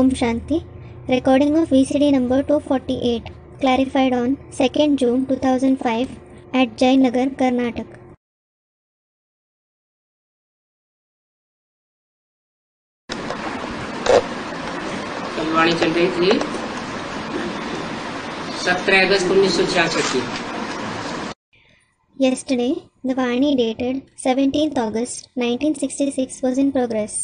Om Shanti. Recording of VCD number 248, clarified on 2nd June 2005 at Jayanagar, Karnataka. कल वाणी चल रही थी 17 अगस्त 1966 की। Yesterday, the Vani dated 17th August 1966 was in progress.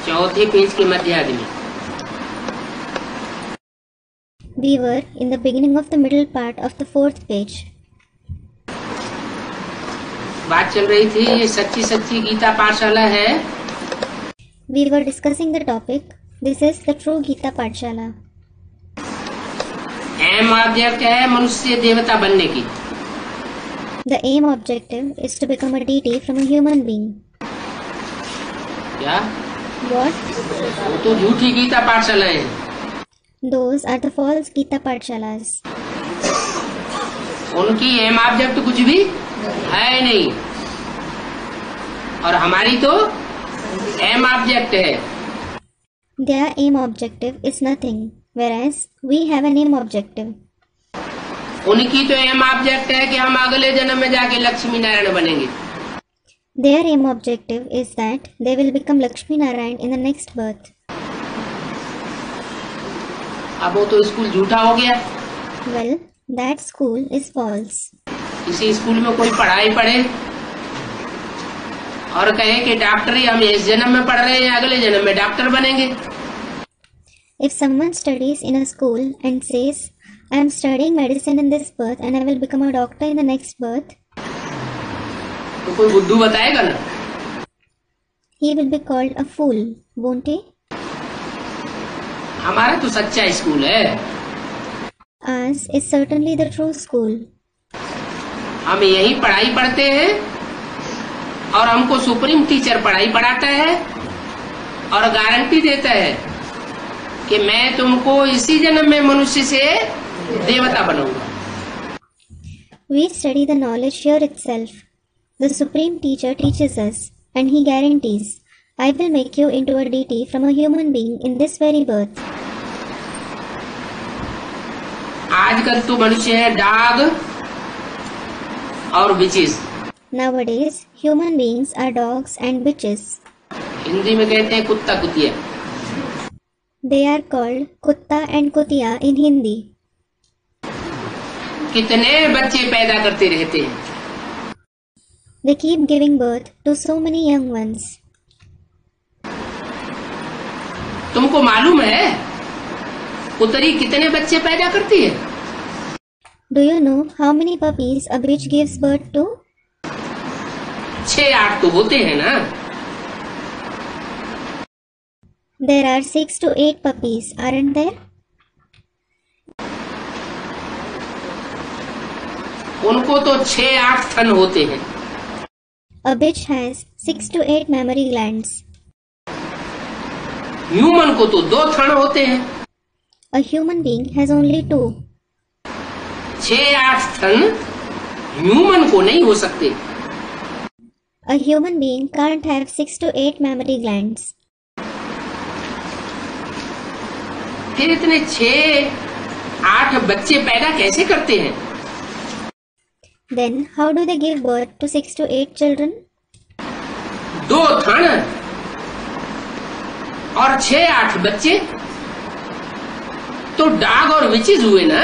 चौथे page के मध्य आदमी। We were in the beginning of the middle part of the 4th page. बात चल रही थी ये सच्ची सच्ची गीता पाठशाला है। We were discussing the topic, this is the true Gita Pathshala. Aim object है मनुष्य देवता बनने की। The aim objective is to become a deity from a human being. क्या? What? वो तो झूठी गीता पाठशाला है। Those are the false Gita Pathshalas. उनकी एम ऑब्जेक्ट कुछ भी है नहीं और हमारी तो एम ऑब्जेक्ट है। Their aim objective is nothing, whereas we have an aim objective. उनकी तो एम ऑब्जेक्ट है कि हम अगले जन्म में जाके लक्ष्मी नारायण बनेंगे। Their aim objective is that they will become Lakshmi Narayan in the next birth. अब वो तो स्कूल झूठा हो गया। Well, that school is false. किसी स्कूल में कोई पढ़ाई पढ़े और कहे कि डॉक्टरी हम इस जन्म में पढ़ रहे हैं अगले जन्म में डॉक्टर बनेंगे। If someone studies in a school and says, I am studying medicine in this birth and I will become a doctor in the next birth, तो कोई बुद्धू बताएगा ना। he will be called a fool, won't he? हमारा तो सच्चा school है। Ours is certainly the true school. हम यही पढ़ाई पढ़ते हैं और हमको सुप्रीम टीचर पढ़ाई पढ़ाता है और गारंटी देता है कि मैं तुमको इसी जन्म में मनुष्य से देवता बनाऊंगा। We study the knowledge here itself. The supreme teacher teaches us and he guarantees, I will make you into a deity from a human being in this very birth. आजकल तो मनुष्य है डॉग और witches. Nowadays, human beings are dogs and bitches. Hindi में कहते हैं कुत्ता कुतिया। They are called Kutta and Kutiya in Hindi. कितने बच्चे पैदा करते रहते हैं। They keep giving birth to so many young ones. तुमको मालूम है कुतरी कितने बच्चे पैदा करती है? Do you know how many puppies a bitch gives birth to? 6-8 तो होते हैं ना। There are 6 to 8 puppies, aren't there? उनको तो 6-8 थन होते हैं। A bitch has 6 to 8 mammary glands. Human को तो 2 थन होते हैं। A human being has only 2. 6-8 थन ह्यूमन को नहीं हो सकते। A human being can't have 6 to 8 mammary glands. फिर इतने 6-8 बच्चे पैदा कैसे करते हैं? Then how do they give birth to 6 to 8 children? 2 थन और 6-8 बच्चे तो डॉग और विचेस हुए ना।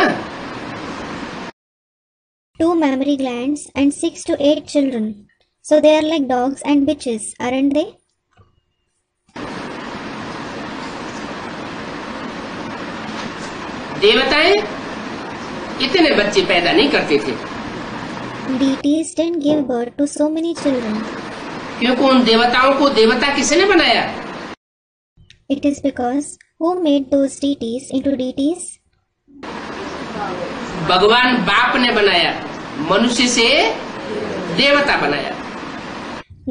2 mammary glands and 6 to 8 children. So they are like dogs and bitches, aren't they? देवताएं इतने बच्चे पैदा नहीं करते थे Deities didn't give birth to so many children. क्योंकि उन देवताओं को देवता किसने बनाया? It is because who made those deities into deities? भगवान बाप ने बनाया, मनुष्य से देवता बनाया।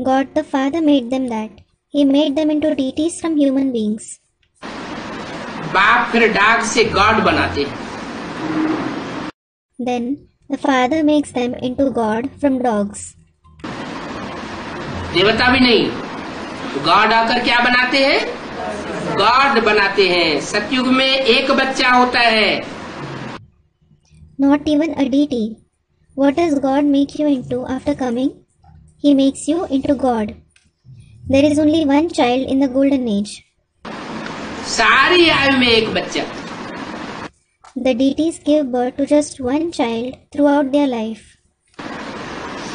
God the Father made them that. He made them into deities from human beings. बाप फिर डॉग से गॉड बनाते। Then the Father makes them into God from dogs. देवता भी नहीं, गॉड आकर क्या बनाते हैं? गॉड बनाते हैं। सतयुग में एक बच्चा होता है। Not even a deity. What does God make you into after coming? He makes you into God. There is only one child in the golden age. सारी आयु में एक बच्चा। The deities give birth to just one child throughout their life.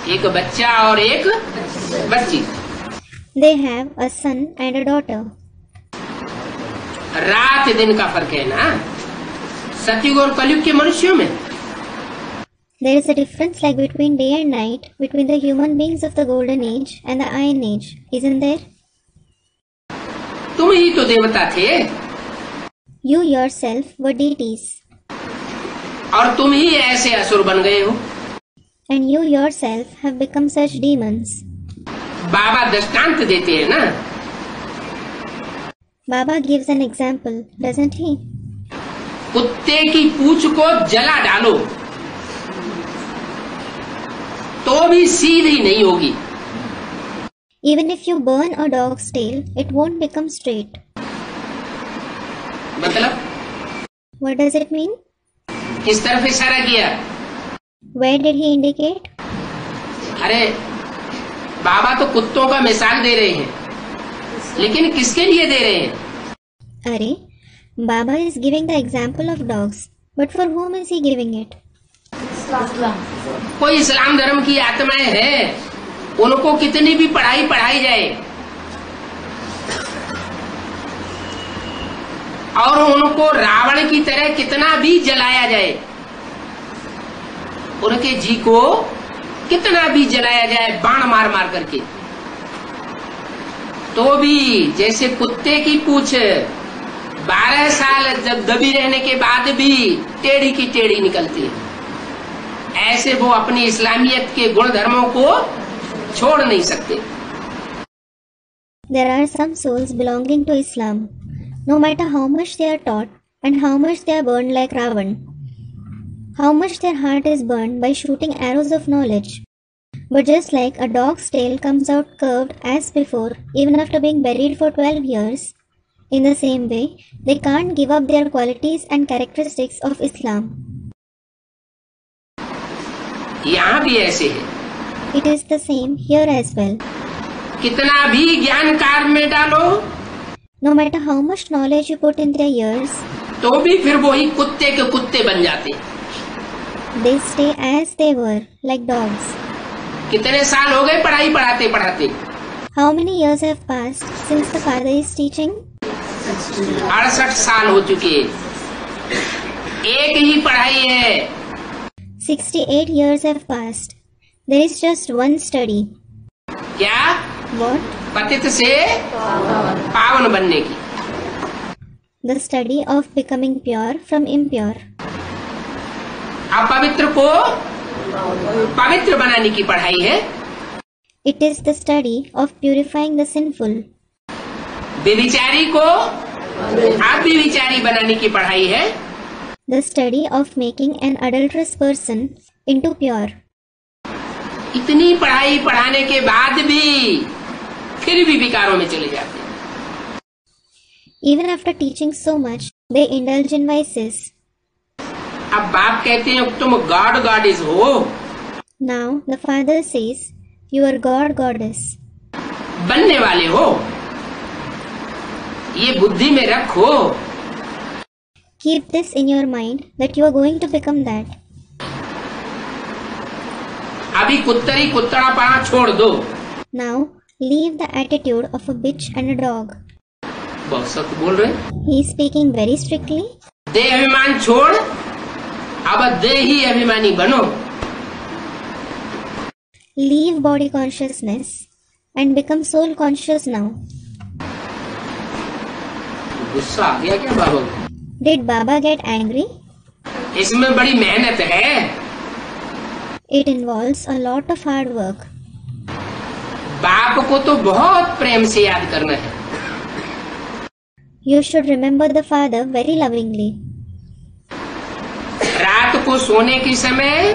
एक बच्चा और एक बच्ची। They have a son and a daughter. रात दिन का फर्क है ना सतयुग और कलयुग के मनुष्यों में। There is a difference like between day and night between the human beings of the golden age and the iron age, isn't there? तुम ही तो देवता थे। You yourself were deities. और तुम ही ऐसे असुर बन गए हो। And you yourself have become such demons. बाबा दृष्टांत देते हैं ना। Baba gives an example, doesn't he? कुत्ते की पूंछ को जला डालो तो भी सीधी नहीं होगी। Even if you burn a dog's tail, it won't become straight. मतलब? What does it mean? किस तरफ इशारा किया? Where did he indicate? अरे बाबा तो कुत्तों का मिसाल दे रहे हैं, लेकिन किसके लिए दे रहे हैं? अरे, Baba is giving the example of dogs, but for whom is he giving it? कोई इस्लाम धर्म की आत्माएं हैं, उनको कितनी भी पढ़ाई पढ़ाई जाए और उनको रावण की तरह कितना भी जलाया जाए, उनके जी को कितना भी जलाया जाए बाण मार मार करके, तो भी जैसे कुत्ते की पूंछ 12 साल जब दबी रहने के बाद भी टेढ़ी की टेढ़ी निकलती है, ऐसे वो अपनी इस्लामियत के गुण धर्मों को छोड़ नहीं सकते। There are some souls belonging to Islam, no matter how much they are taught and how much they are burned like Ravan, how much their heart is burned by shooting arrows of knowledge. But just like a dog's tail comes out curved as before, even after being buried for 12 years, in the same way, they can't give up their qualities and characteristics of Islam. यहाँ भी ऐसे है। It is the same here as well. कितना भी ज्ञान कार्य में डालो, No matter how much knowledge you put in their ears, तो भी फिर वही कुत्ते के कुत्ते बन जाते। they stay as they were, like dogs. कितने साल हो गए पढ़ाई पढ़ाते पढ़ाते? How many years have passed since the father is teaching? 68 साल हो चुके। एक ही पढ़ाई है। 68 years have passed. There is just one study. क्या? What? पतित से पावन बनने की। The study of becoming pure from impure. अपवित्र को पवित्र बनाने की पढ़ाई है। It is the study of purifying the sinful. व्यभिचारी को अव्यभिचारी बनाने की पढ़ाई है। The study of making an adulterous person into pure. इतनी पढ़ाई पढ़ाने के बाद भी फिर भी विकारों में चले जाते हैं। Even after teaching so much, they indulge in vices. अब बाप कहते हैं तुम गॉड गॉडेस हो। Now the father says, you are God goddess. बनने वाले हो, ये बुद्धि में रखो। Keep this in your mind that you are going to become that. अभी कुत्तरी कुत्तड़ापना छोड़ दो। Now leave the attitude of a bitch and a dog. बहुत सख्त बोल रहे। He is speaking very strictly. देह अभिमान छोड़, अब देही अभिमानी बनो। Leave body consciousness and become soul conscious now. गुस्सा आ गया क्या बाबा को? Did Baba get angry? इसमें बड़ी मेहनत है। It involves a lot of hard work. बाप को तो बहुत प्रेम से याद करना है। You should remember the father very lovingly. रात को सोने के समय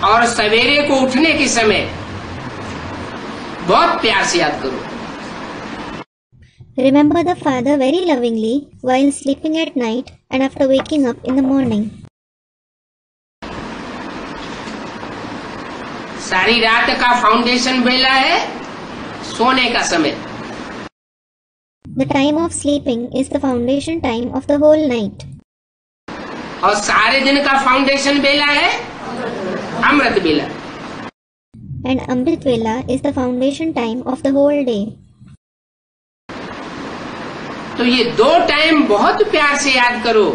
और सवेरे को उठने के समय बहुत प्यार से याद करो। Remember the father very lovingly while sleeping at night and after waking up in the morning. सारी रात का फाउंडेशन बेला है सोने का समय. The time of sleeping is the foundation time of the whole night. और सारे दिन का फाउंडेशन बेला है अमृत बेला. And Amrit Vela is the foundation time of the whole day. तो ये दो टाइम बहुत प्यार से याद करो.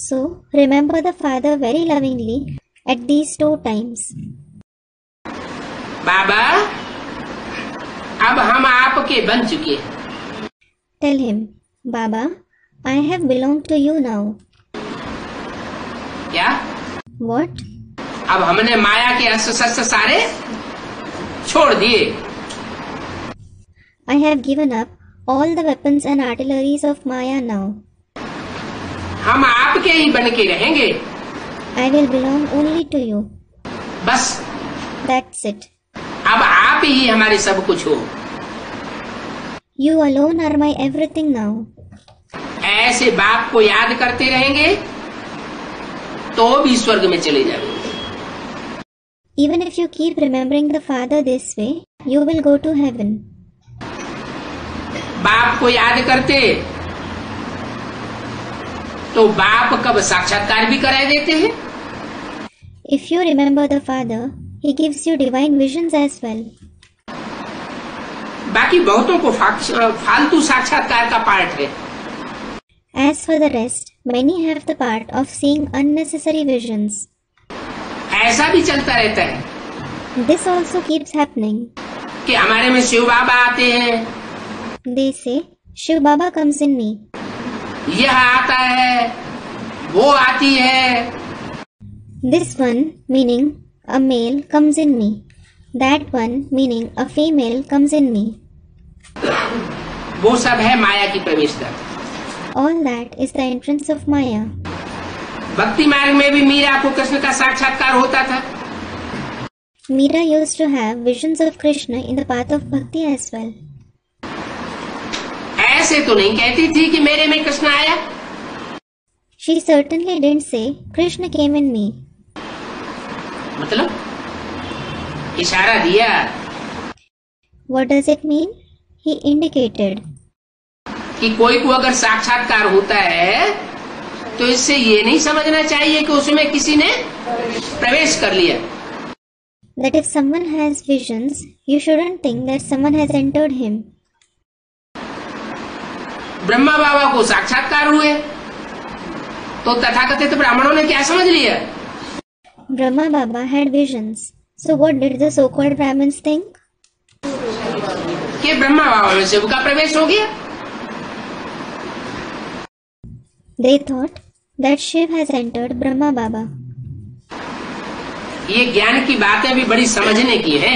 So remember the father very lovingly at these 2 times. बाबा अब हम आपके बन चुके हैं. Tell him, Baba, I have belonged to you now. क्या? What? अब हमने माया के अस्त्र शस्त्र सारे छोड़ दिए. I have given up all the weapons and artilleries of Maya now. हम आपके ही बन के रहेंगे. I will belong only to you. बस That's it. अब आप ही हमारे सब कुछ हो. You alone are my everything now. ऐसे बाप को याद करते रहेंगे तो भी स्वर्ग में चले जाएंगे. Even if you keep remembering the Father this way, you will go to heaven. बाप को याद करते तो बाप कब साक्षात्कार भी करा देते हैं. If you remember the Father, He gives you divine visions as well. बाकी बहुतों को फालतू साक्षात्कार का पार्ट है. As for the rest, many have the part of seeing unnecessary visions. ऐसा भी चलता रहता है This also keeps happening. कि हमारे में शिव बाबा आते हैं. They say, Shiv Baba comes in me. यह आता है वो आती है. This one, meaning a male, comes in me. That one, meaning a female, comes in me. वो सब है माया की प्रवेशद्वार. All that is the entrance of Maya. भक्ति मार्ग में भी मीरा को कृष्ण का साक्षात्कार होता था. Meera used to have visions of Krishna in the path of bhakti as well. ऐसे तो नहीं कहती थी कि मेरे में कृष्ण आया. She certainly didn't say, Krishna came in me. मतलब इशारा दिया. What does it mean? He indicated. कि कोई को अगर साक्षात्कार होता है तो इससे ये नहीं समझना चाहिए कि उसमें किसी ने प्रवेश कर लिया. That if someone has visions, you shouldn't think that someone has entered him. Brahma बाबा को साक्षात्कार हुए तो तथाकथित ब्राह्मणों ने क्या समझ लिया? Brahma Baba had visions. So what did the so-called Brahmins think? कि ब्रह्मा बाबा में शिव का प्रवेश हो गया. They thought that Shiv has entered Brahma Baba. ये ज्ञान की बातें भी बड़ी समझने की है.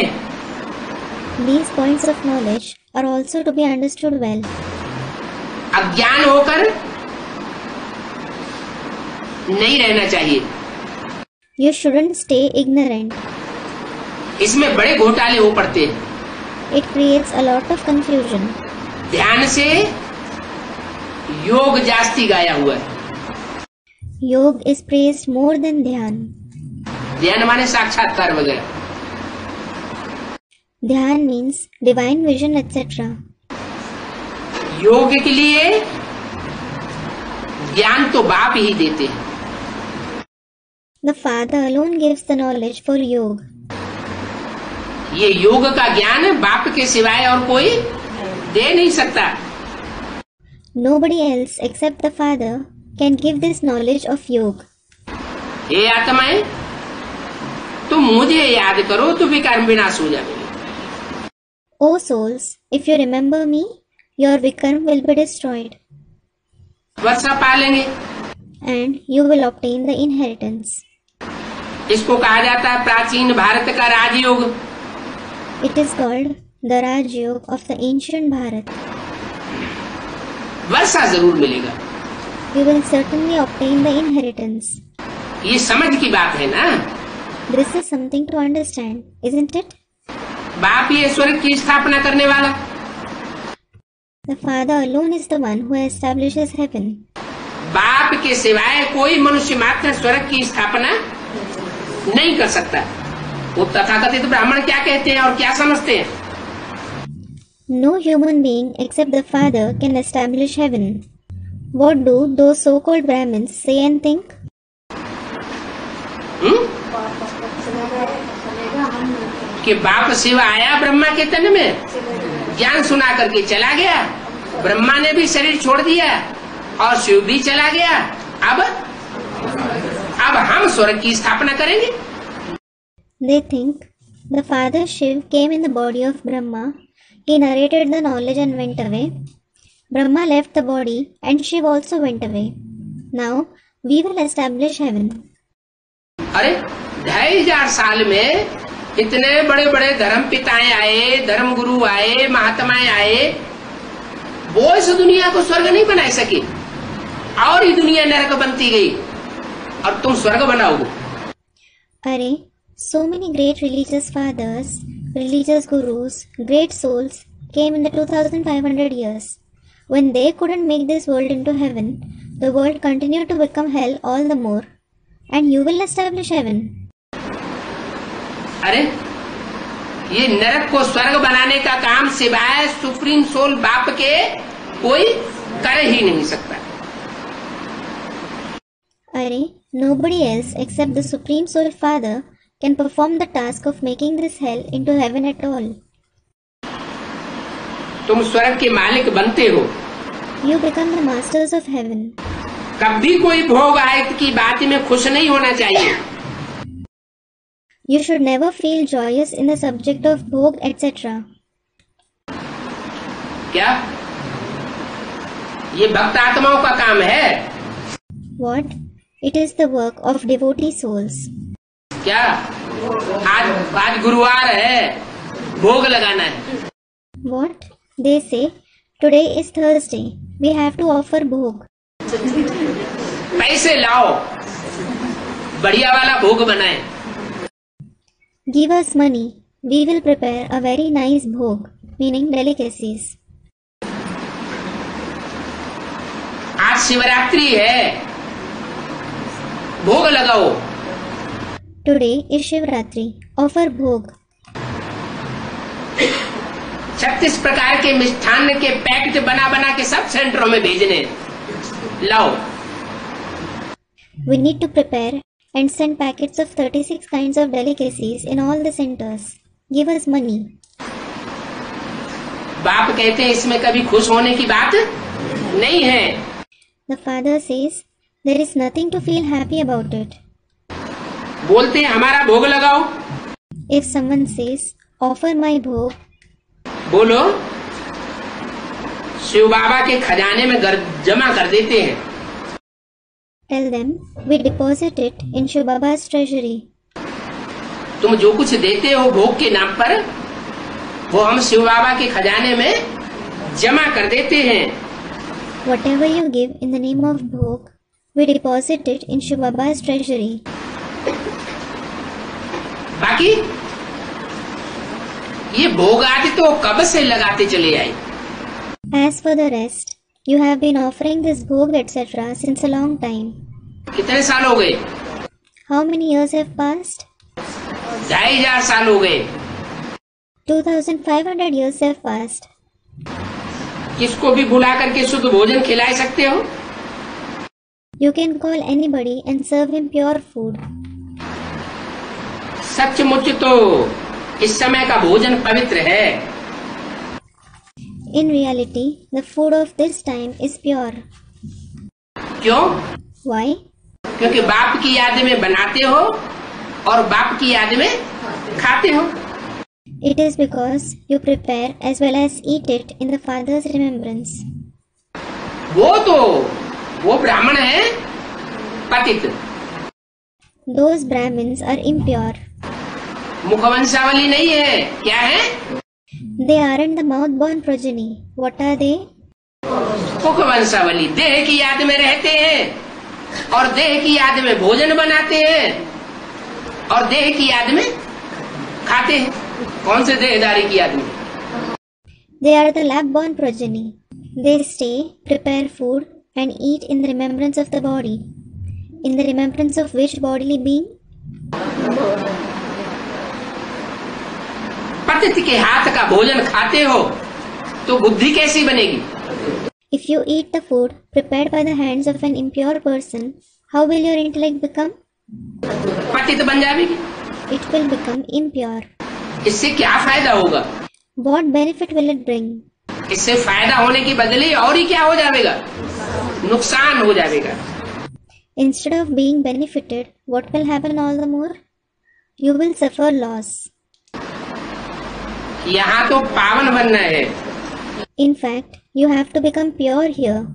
These points of knowledge are also to be understood well. अज्ञान होकर नहीं रहना चाहिए. You shouldn't stay ignorant. इसमें बड़े घोटाले हो पड़ते हैं. It creates a lot of confusion. ध्यान से योग जास्ती गाया हुआ है. Yoga is praised more than Dhyan. ध्यान माने साक्षात्कार वगैरह. Dhyan means divine vision, etc. योग के लिए ज्ञान तो बाप ही देते हैं. The Father alone gives the knowledge for yoga. ये योग का ज्ञान बाप के सिवाय और कोई दे नहीं सकता. Nobody else except the Father can give this knowledge of yoga. हे आत्माएं, तुम मुझे याद करो तो विकार विनाश हो जाएंगे. O souls, if you remember me, your vikarm will be destroyed. वर्षा पालेंगे. And you will obtain the inheritance. इसको कहा जाता है प्राचीन भारत का राजयोग. It is called the Raj Yoga of the ancient Bharat. वर्षा जरूर मिलेगा. You will certainly obtain the inheritance. ये समझ की बात है ना. This is something to understand, isn't it? बाप ये स्वर्ग की स्थापना करने वाला. The Father alone is the one who establishes heaven. बाप के सिवाय कोई मनुष्य मात्र स्वर्ग की स्थापना नहीं कर सकता। वो तथाकथित ब्राह्मण क्या कहते हैं और क्या समझते हैं? No human being except the Father can establish heaven. What do those so-called Brahmins say and think? कि बाप शिव आया ब्रह्मा के तन में, ज्ञान सुना करके चला गया, ब्रह्मा ने भी शरीर छोड़ दिया और शिव भी चला गया। अब हम स्वर्ग की स्थापना करेंगे। They think the Father Shiv came in the body of Brahma. He narrated the knowledge and went away. Brahma left the body and Shiv also went away. Now we will establish heaven. अरे 2500 साल में इतने बड़े बड़े धर्म पिताएं आए, धर्म गुरु आए, महात्माएं आए, वो इस दुनिया को स्वर्ग नहीं बना सके और ये दुनिया नरक बनती गई और तुम स्वर्ग बनाओगे। अरे so many great religious fathers, religious gurus, great souls came in the 2500 years. When they couldn't make this world into heaven, the world continued to become hell all the more. And you will establish heaven. अरे ये नरक को स्वर्ग बनाने का काम सिवाय supreme soul बाप के कोई कर ही नहीं सकता। अरे nobody else except the Supreme Soul Father can perform the task of making this hell into heaven at all. तुम स्वर्ग के मालिक बनते हो। You become the masters of heaven. कभी कोई भोग आयत की बात में खुश नहीं होना चाहिए। You should never feel joyous in the subject of bhog, etc. क्या ये भक्त आत्माओं का काम है? What? It is the work of devotee souls. क्या आज गुरुवार है, भोग लगाना है? What? They say today is Thursday. We have to offer bhog. पैसे लाओ, बढ़िया वाला भोग बनाए। Give us money. We will prepare a very nice bhog, meaning delicacies. आज शिवरात्रि है, भोग लगाओ। Today is Shivratri. Offer bhog. 36 प्रकार के मिष्ठान्न के पैकेट बना बना के सब सेंटरों में भेजने, लाओ। We need to prepare and send packets of 36 kinds of delicacies in all the centers. Give us money. बाप कहते हैं इसमें कभी खुश होने की बात नहीं है। The Father says there is nothing to feel happy about it. बोलते हैं हमारा भोग लगाओ। If someone says offer my bhog, बोलो शिव बाबा के खजाने में जमा कर देते हैं। tell them we deposit it in Shiv Baba's treasury. तुम जो कुछ देते हो भोग के नाम पर, वो हम शिव बाबा के खजाने में जमा कर देते हैं। Whatever you give in the name of bhog, we deposit it in Shiv Baba's treasury. बाकी ये भोग आदि तो कब से लगाते चले आए। As for the rest, you have been offering this bhog etc. since a long time. कितने साल हो गए? How many years have passed? 2500 साल हो गए। 2500 years have passed. किसको भी बुला करके शुद्ध भोजन खिला सकते हो? You can call anybody and serve him pure food. सचमुच तो इस समय का भोजन पवित्र है। In reality, the food of this time is pure. क्यों? Why? क्योंकि बाप की याद में बनाते हो और बाप की याद में खाते हो। It is because you prepare as well as eat it in the Father's remembrance. वो ब्राह्मण है पतित। Those Brahmins are impure. मुखवंशावली नहीं है, क्या है? They aren't the mouth-born progeny. What are they? मुखवंशावली देह की याद में रहते हैं और देह की याद में भोजन बनाते हैं और देह की याद में खाते हैं। कौन से देहदारी की याद में? They are the lab-born progeny. They stay, prepare food, and eat in the remembrance of the body. In the remembrance of which bodily being? पतित के हाथ का भोजन खाते हो तो बुद्धि कैसी बनेगी? If you eat the food prepared by the hands of an impure person, how will your intellect become? पतित बन जाएगी। It will become impure. इससे क्या फायदा होगा? What benefit will it bring? इससे फायदा होने की बदले और ही क्या हो जाएगा? नुकसान हो जाएगा। Instead of being benefited, what will happen all the more? You will suffer loss. यहाँ तो पावन बनना है। In fact, you have to become pure here.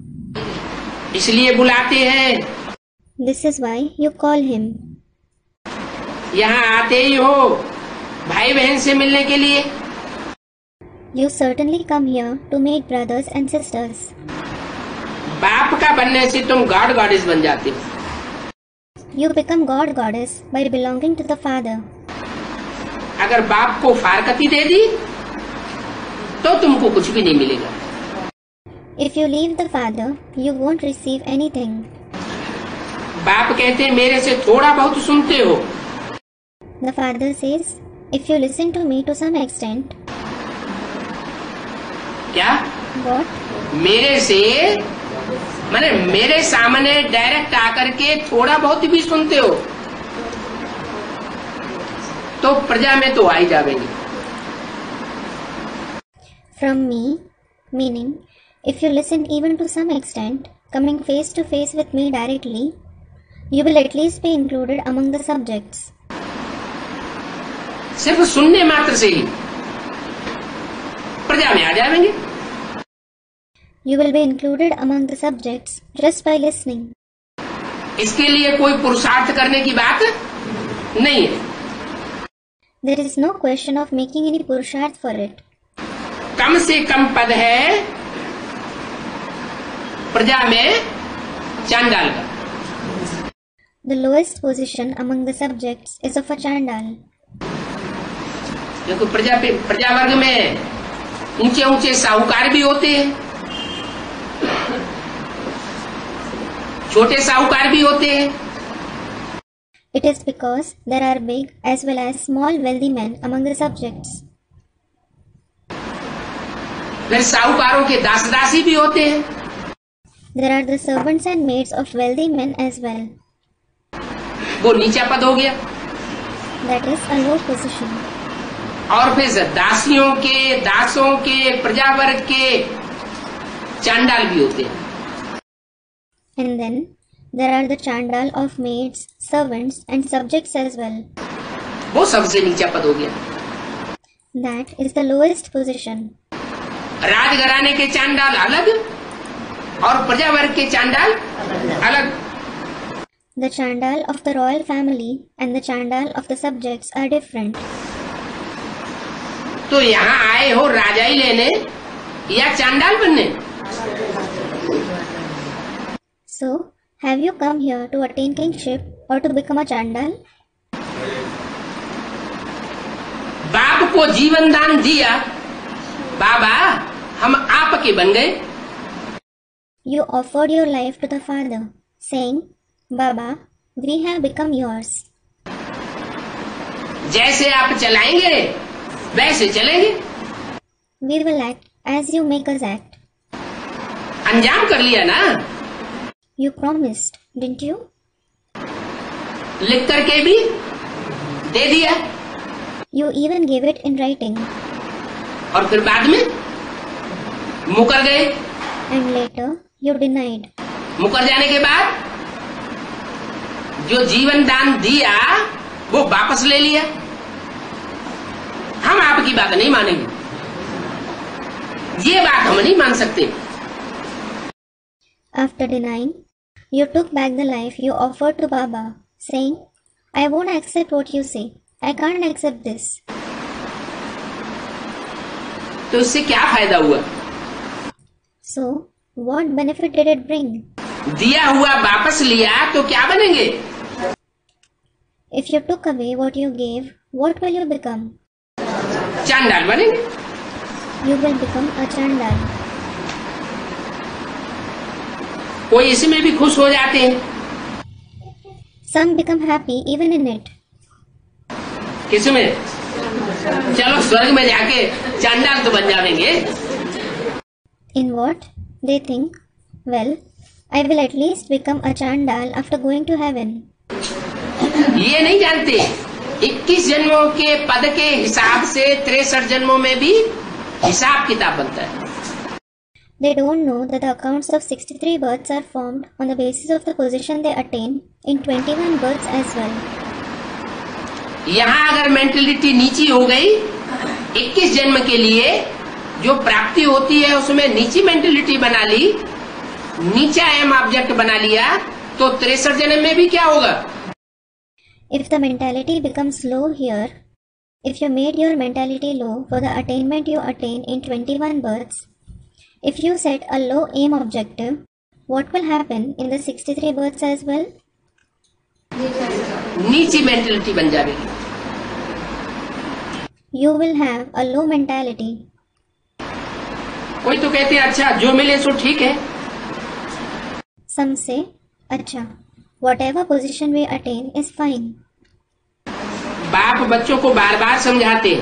इसलिए बुलाते हैं। This is why you call him. यहाँ आते ही हो भाई बहन से मिलने के लिए। You certainly come here to meet brothers and sisters. बाप का बनने से तुम गॉड गॉडेस बन जाते हो। You become God Goddess by belonging to the Father. अगर बाप को फारकती दे दी तो तुमको कुछ भी नहीं मिलेगा। If you leave the Father, you won't receive anything. बाप कहते हैं मेरे से थोड़ा बहुत सुनते हो। The Father says, if you listen to me to some extent. क्या? What? मेरे से माने मेरे सामने डायरेक्ट आकर के थोड़ा बहुत भी सुनते हो तो प्रजा में तो आ ही जाएंगे। From me, meaning, if you listen even to some extent, coming face to face with me directly, you will at least be included among the subjects. सिर्फ सुनने मात्र से ही प्रजा में आ जाएंगे। You will be included among the subjects just by listening. इसके लिए कोई पुरुषार्थ करने की बात नहीं है। There is no question of making any purusharth for it. कम से कम पद है प्रजा में चांडाल का। The lowest position among the subjects is of a chandal. क्योंकि प्रजा वर्ग में ऊंचे ऊंचे साहूकार भी होते हैं, छोटे साहूकार भी होते हैं। It is because there are big as well as small wealthy men among the subjects. फिर साहूकारों के दास दासी भी होते हैं। There are the servants and maids of wealthy men as well. वो नीचा पद हो गया। That is a low position. और फिर दासियों के, दासों के, प्रजा वर्ग के चांडाल भी होते हैं। And then there are the chandal of maids, servants and subjects as well. वो सबसे नीचा पद हो गया। That is the lowest position. राजघराने के चांडाल अलग और प्रजा वर्ग के चांडाल अलग। The chandal of the royal family and the chandal of the subjects are different. तो यहाँ आए हो राजाई लेने या चांडाल बनने? So, have you come here to attain kingship or to become a chandal? बाप को जीवन दान दिया, बाबा हम आपके बन गए। You offered your life to the Father, saying, Baba, we have become yours. जैसे आप चलाएंगे वैसे चलेंगे। We will act as you make us act. अंजाम कर लिया ना? You promised, didn't you? लिख करके भी दे दिया। You even gave it in writing. और फिर बाद में मुकर गए। And later, you denied. मुकर जाने के बाद जो जीवन दान दिया वो वापस ले लिया। हम आपकी बात नहीं मानेंगे, ये बात हम नहीं मान सकते। After denying, you took back the life you offered to Baba, saying, I won't accept what you say. I can't accept this. तो इससे क्या फायदा हुआ? So, what benefit did it bring? दिया हुआ वापस लिया तो क्या बनेंगे? If you took away what you gave, what will you become? चांडाल बनेंगे। You will become a chandal. कोई इसमें भी खुश हो जाते हैं। Some become happy even in it. किसमें? चलो स्वर्ग में जाके चांडाल तो बन जाएंगे। In what? They think, well, I will at least become a chandal after going to heaven. ये नहीं जानते 21 जन्मों के पद के हिसाब से 63 जन्मों में भी हिसाब किताब बनता है। They don't know that the accounts of 63 births are formed on the basis of the position they attain in 21 births as well. यहाँ अगर मेंटलिटी नीची हो गई 21 जन्म के लिए जो प्राप्ति होती है उसमें नीची मेंटलिटी बना ली, नीचा एम ऑब्जेक्ट बना लिया, तो 63 जन्म में भी क्या होगा? If the mentality becomes low here, if you made your mentality low for the attainment you attain in 21 births, if you set a low aim objective, what will happen in the 63 births as well? नीची mentality बन जाएगी। You will have a low mentality. कोई तो कहते हैं अच्छा जो मिले सो ठीक है। Some say, अच्छा, whatever position we attain is fine. बाप बच्चों को बार बार समझाते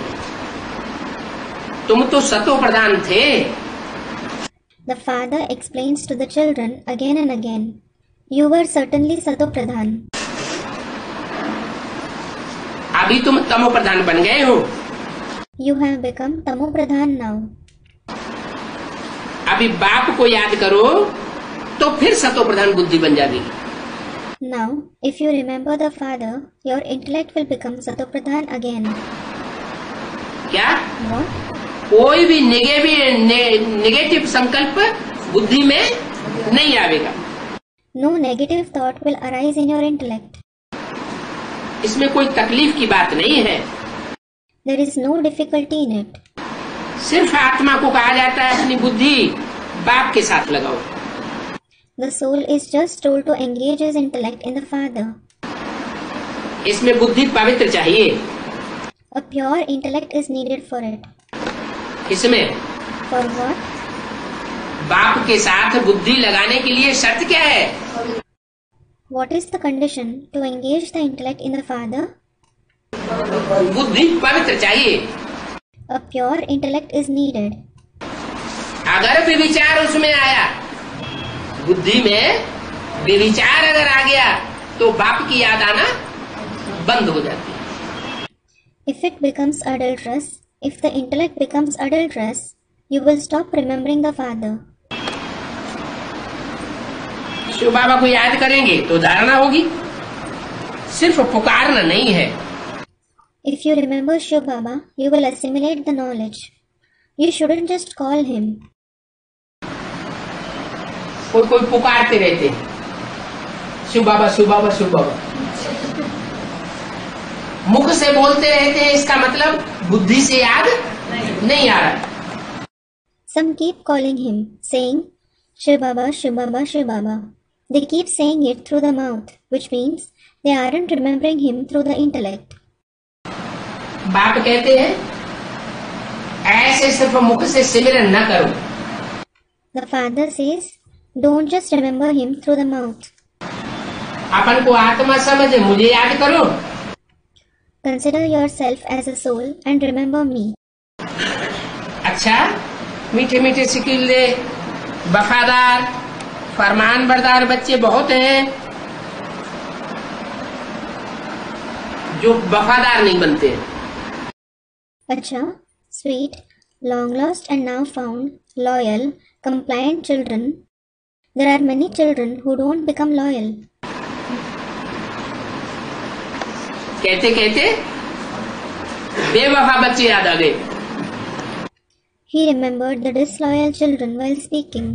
तुम तो सतो प्रधान थे। The father explains to the children again and again, you were certainly Sato Pradhan. अभी तुम तमो प्रधान बन गए हो। You have become Tamo Pradhan now. अभी बाप को याद करो तो फिर सतो प्रधान बुद्धि बन जाएगी। Now, if you remember the father, your intellect will become Sato Pradhan again. क्या? What? कोई भी नेगेटिव संकल्प बुद्धि में नहीं आवेगा। No negative thought will arise in your intellect. इसमें कोई तकलीफ की बात नहीं है। There is no difficulty in it. सिर्फ आत्मा को कहा जाता है अपनी बुद्धि बाप के साथ लगाओ। The soul is just told to engage his intellect in the father. इसमें बुद्धि पवित्र चाहिए। A pure intellect is needed for it. इसमें For what? बाप के साथ बुद्धि लगाने के लिए शर्त क्या है? What is the condition to engage the intellect in the father? बुद्धि पवित्र चाहिए। A pure intellect is needed. अगर भी विचार उसमें आया, बुद्धि में विचार अगर आ गया तो बाप की याद आना बंद हो जाती है। If it becomes adulterous, if the intellect becomes adulterous, you will stop remembering the father. Shiv बाबा को याद करेंगे तो धारणा होगी, सिर्फ पुकारना नहीं है। If you remember Shiv Baba, you will assimilate the knowledge. You shouldn't just call him. कोई कोई पुकारते रहते हैं शिव बाबा शिव बाबा शिव बाबा, मुख से बोलते रहते हैं, इसका मतलब बुद्धि से याद नहीं आ रहा। Some keep calling him, saying, Shiv Baba, Shiv Baba, Shiv Baba. They keep saying it through the mouth, which means they aren't remembering him through the intellect. बाप कहते हैं ऐसे सिर्फ मुख से सिमरन न करो। The father says, don't just remember him through the mouth. अपन को आत्मा समझ मुझे याद करो। Consider yourself as a soul and remember me. अच्छा मीठे मीठे सिकिल दे, वफादार फरमान बरदार बच्चे बहुत हैं जो वफादार नहीं बनते। Acha, sweet, long lost and now found, loyal, compliant children. There are many children who don't become loyal. कहते कहते बेवफा बच्चे याद आ गए। He remembered the disloyal children while speaking.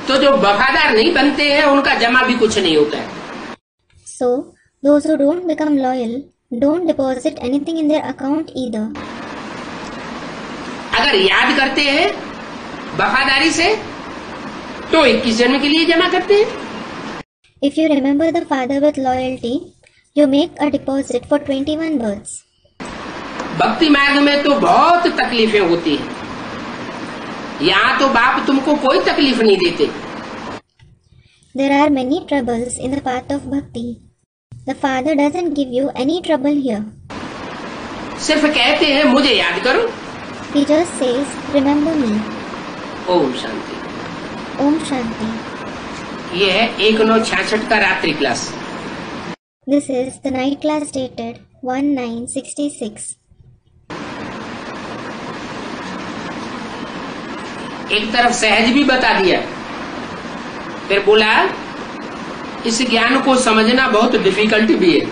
तो जो वफादार नहीं बनते हैं उनका जमा भी कुछ नहीं होता है। So, those who don't become loyal don't deposit anything in their account either. अगर याद करते हैं वफादारी से तो 21 जन्म के लिए जमा करते हैं। If you remember the father with loyalty, you make a deposit for 21 births. भक्ति मार्ग में तो बहुत तकलीफें होती हैं, यहाँ तो बाप तुमको कोई तकलीफ नहीं देते। There are many troubles in the path of bhakti. The Father doesn't give you any trouble here. सिर्फ कहते हैं मुझे याद करो. He just says, remember me. Om Shanti. Om Shanti. ये है 1966 का रात्रि class. This is the night class dated 1966. एक तरफ सहज भी बता दिया, फिर बोला इस ज्ञान को समझना बहुत डिफिकल्ट भी है.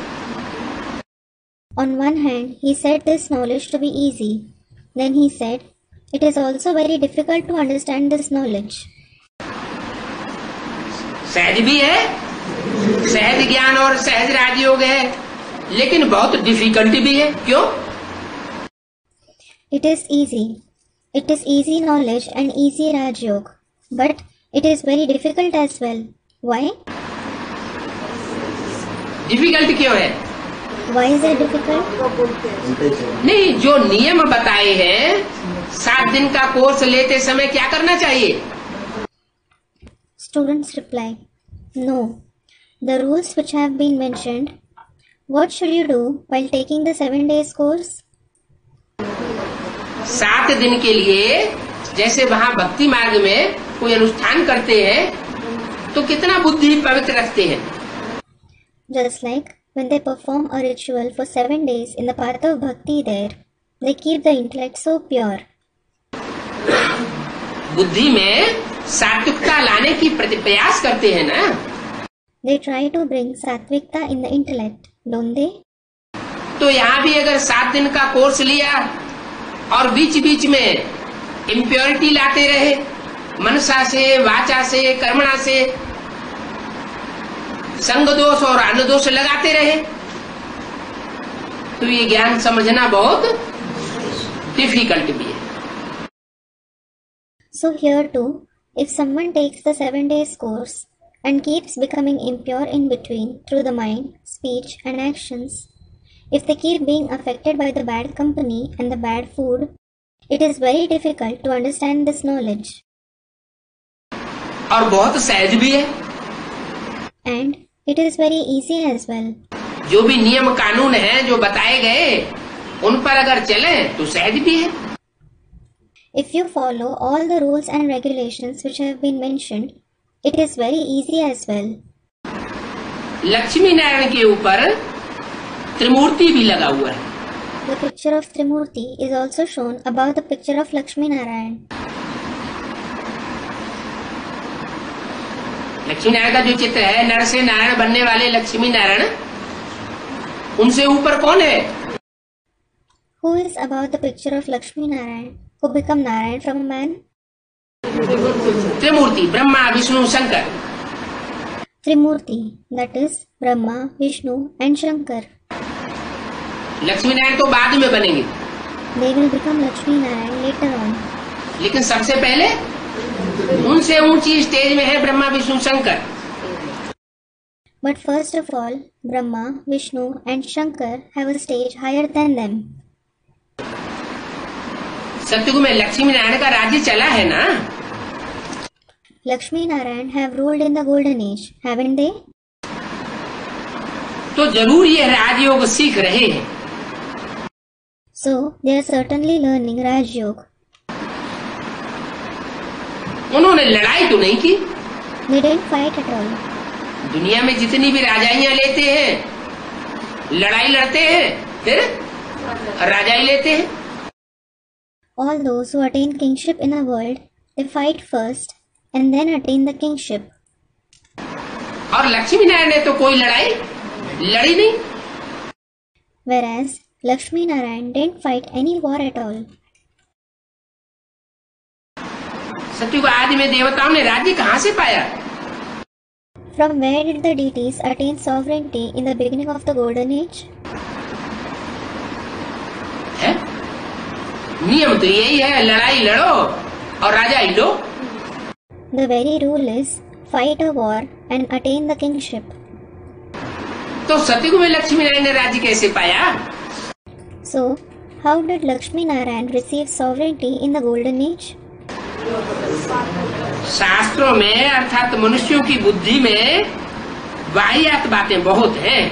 On one hand, he said this knowledge to be easy. Then he said, it is also very difficult to understand this knowledge. सहज भी है, सहज ज्ञान और सहज राजयोग है, लेकिन बहुत डिफिकल्ट भी है. क्यों? It is easy. It is easy knowledge and easy Rajyog. But it is very difficult as well. Why? Difficult क्यों है? Why is it difficult? नहीं, जो नियम बताए हैं 7 दिन का कोर्स लेते समय क्या करना चाहिए? Students reply, no. The rules which have been mentioned, what should you do while taking the 7 days course? 7 दिन के लिए जैसे वहाँ भक्ति मार्ग में कोई अनुष्ठान करते हैं तो कितना बुद्धि पवित्र रखते हैं. Just like when they perform a ritual for 7 days in the path of bhakti there, they keep the intellect so pure. बुद्धि में सात्विकता लाने की प्रयास करते हैं ना. They try to bring sattvikta in the intellect, don't they? तो यहाँ भी अगर 7 दिन का कोर्स लिया और बीच बीच में इम्प्योरिटी लाते रहे, मनसा से, वाचा से, कर्मणा से संग दोष और अन्न दोष लगाते रहे, तो ये ज्ञान समझना बहुत डिफिकल्ट भी है. So here too, if someone takes the 7 days course and keeps becoming impure in between through the mind, speech and actions, if they keep being affected by the bad company and the bad food, it is very difficult to understand this knowledge. और बहुत सहज भी है. And it is very easy as well. जो भी नियम कानून है जो बताए गए उन पर अगर चले तो सहज भी है. If you follow all the rules and regulations which have been mentioned, it is very easy as well. Lakshmi Narayan के ऊपर त्रिमूर्ति भी लगा हुआ है. The picture of Trimurti is also shown above the picture of Lakshmi Narayan. Lakshmi Narayan का जो चित्र है, नर से नारायण बनने वाले लक्ष्मी नारायण, उनसे ऊपर कौन है? Who is above the picture of Lakshmi Narayan, who become Narayan from a man? Trimurti, Brahma, Vishnu, Shankar. Trimurti, that is Brahma, Vishnu and Shankar. Lakshmi Narayan तो बाद में बनेंगे. They will become Lakshmi Narayan later on. लेकिन सबसे पहले उनसे ऊंची स्टेज में है Brahma, Vishnu, Shankar. But first of all, Brahma, Vishnu and Shankar have a stage higher than them. सतयुग में लक्ष्मी नारायण का राज्य चला है ना. Lakshmi Narayan have ruled in the golden age, haven't they? तो जरूर ये राजयोग सीख रहे हैं. So they are certainly learning Raj Yoga. उन्होंने लड़ाई तो नहीं की. They didn't fight at all. दुनिया में जितनी भी राजाइयां लेते हैं, लड़ाई लड़ते हैं, फिर राजाई लेते हैं. All those who attain kingship in the world, they fight first and then attain the kingship. और लक्ष्मी नारायण ने तो कोई लड़ाई लड़ी नहीं. Whereas Lakshmi Narayan didn't fight any war at all. सतयुग आदि में देवताओं ने राज्य कहाँ से पाया? From where did the deities attain sovereignty in the beginning of the golden age? है? नियम तो यही है, लड़ाई लड़ो और राजाई लो. The very rule is fight a war and attain the kingship. तो सतयुग में लक्ष्मी नारायण ने राज्य कैसे पाया? So, how did Lakshmi Narayan receive sovereignty in the golden age? शास्त्रों में अर्थात मनुष्यों की बुद्धि में वाहियात बातें बहुत हैं।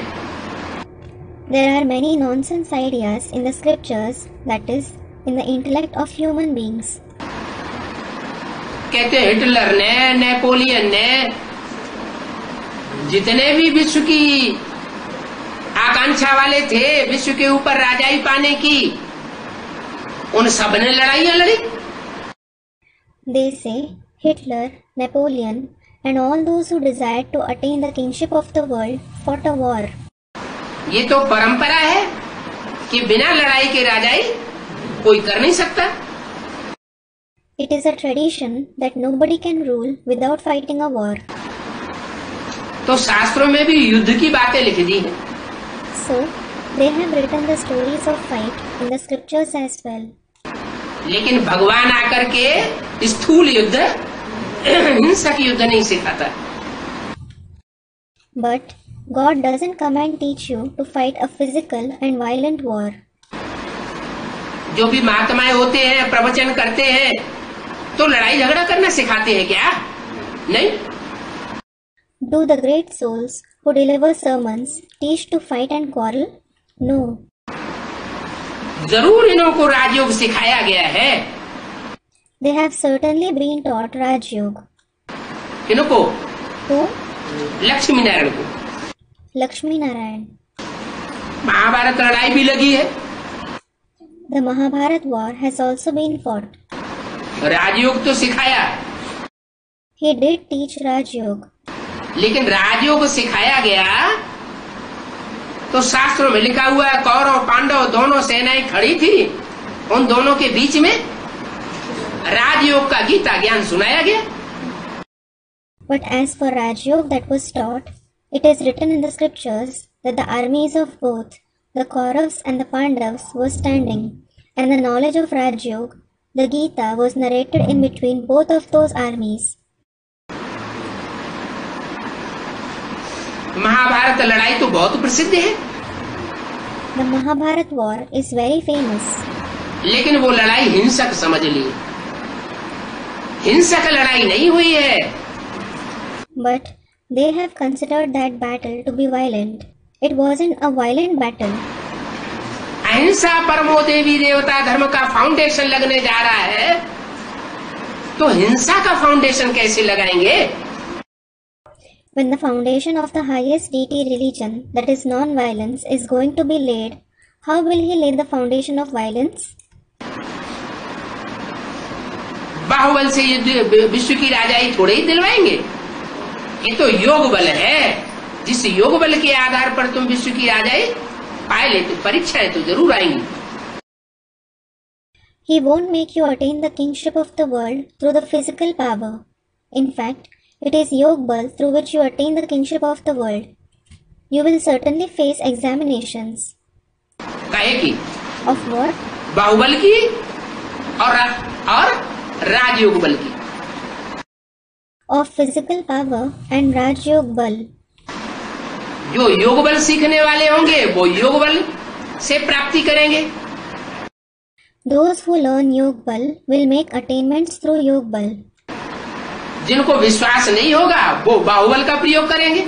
There are many nonsense ideas in the scriptures, that is, in the intellect of human beings. कहते हिटलर ने, नेपोलियन ने, जितने भी विश्व की आकांक्षा वाले थे विश्व के ऊपर राजाई पाने की, उन सब ने लड़ाइयां लड़ी। They say Hitler, Napoleon, and all those who desired to attain the kingship of the world fought a war. ये तो परंपरा है कि बिना लड़ाई के राजाई कोई कर नहीं सकता। It is a tradition that nobody can rule without fighting a war. तो शास्त्रों में भी युद्ध की बातें लिख दी हैं। So, they have written the stories of fight in the scriptures as well. लेकिन भगवान आकर के स्थूल युद्ध, हिंसक युद्ध नहीं सिखाता। But God doesn't come and teach you to fight a physical and violent war. जो भी महात्माएं होते हैं, प्रवचन करते हैं, तो लड़ाई झगड़ा करना सिखाते हैं क्या? नहीं। Do the great souls who deliver sermons teach to fight and quarrel? No. जरूर इन्हों को राजयोग सिखाया गया है। They have certainly been taught Raj Yoga. किनको? Who? लक्ष्मी नारायण को। Lakshmi Narayan. महाभारत लड़ाई भी लगी है। The Mahabharat war has also been fought. राजयोग तो सिखाया, He did teach Raj Yoga. लेकिन राजयोग सिखाया गया तो शास्त्रों में लिखा हुआ है कौरव पांडव दोनों सेनाएं खड़ी थी, उन दोनों के बीच में राजयोग का गीता ज्ञान सुनाया गया। But as for Raj Yoga that was taught, it is written in the scriptures that the armies of both the Kauravas and the Pandavas were standing, and the knowledge of Raj Yoga, the Gita, was narrated in between both of those armies. Mahabharat लड़ाई तो बहुत प्रसिद्ध है, The Mahabharat war is very famous. लेकिन वो लड़ाई हिंसक समझ ली। हिंसक लड़ाई नहीं हुई है। But they have considered that battle to be violent. It wasn't a violent battle. अहिंसा परमो देवी देवता धर्म का फाउंडेशन लगने जा रहा है, तो हिंसा का फाउंडेशन कैसे लगाएंगे? When the foundation of the highest deity religion, that is non-violence, is going to be laid, how will he lay the foundation of violence? बाहुबल से विश्व की राजाई थोड़े ही दिलवाएंगे। ये तो योग बल है, जिस योग बल के आधार पर तुम विश्व की राजाई पाए लेते, परीक्षाएं तो जरूर आएंगी। He won't make you attain the kingship of the world through the physical power. In fact, it is Yog Bal through which you attain the kingship of the world. You will certainly face examinations. काहे की? Of what? बाहुबल की और राजयोग बल की। Of physical power and Raj Yog Bal. जो योग बल सीखने वाले होंगे वो योग बल से प्राप्ति करेंगे। Those who learn Yog Bal will make attainments through Yog Bal. जिनको विश्वास नहीं होगा वो बाहुबल का प्रयोग करेंगे।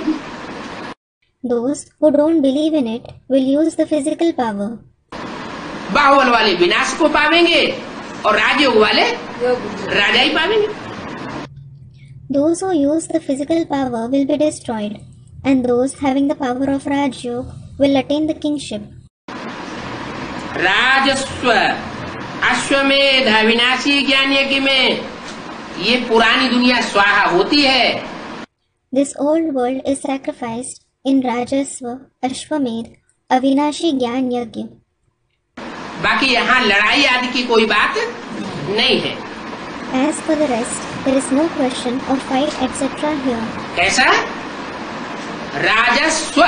Those who don't believe in it will use the physical power. बाहुबल वाले विनाश को पावेंगे और राजयोग वाले राजाई पावेंगे। Those who use the physical power will be destroyed, and those having the power of Raj Yoga will attain the kingship. राजस्व अश्वमेध विनाशी ज्ञान यज्ञ में ये पुरानी दुनिया स्वाहा होती है। This old world is sacrificed in Rajasva, Ashwamedh, Avinashi Gyan Yajna. बाकी यहाँ लड़ाई आदि की कोई बात नहीं है। As for the rest, there is no question of fight etc. here. कैसा? राजस्व।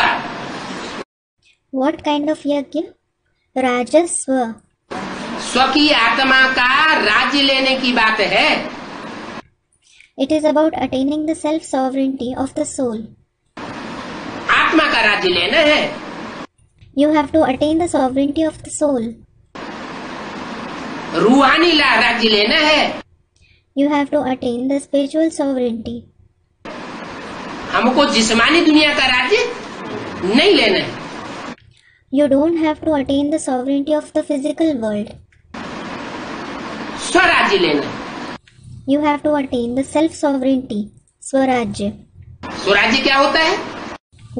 What kind of yajna? Rajasva. स्व की आत्मा का राज्य लेने की बात है। It is about attaining the self-sovereignty of the soul. आत्मा का राज्य लेना है। You have to attain the sovereignty of the soul. रूहानी राज्य लेना है। You have to attain the spiritual sovereignty. हमको जिस्मानी दुनिया का राज्य नहीं लेना है. You don't have to attain the sovereignty of the physical world. स्वराज्य लेना है. You have to attain the self-sovereignty, Swarajya. स्वराज्य क्या होता है?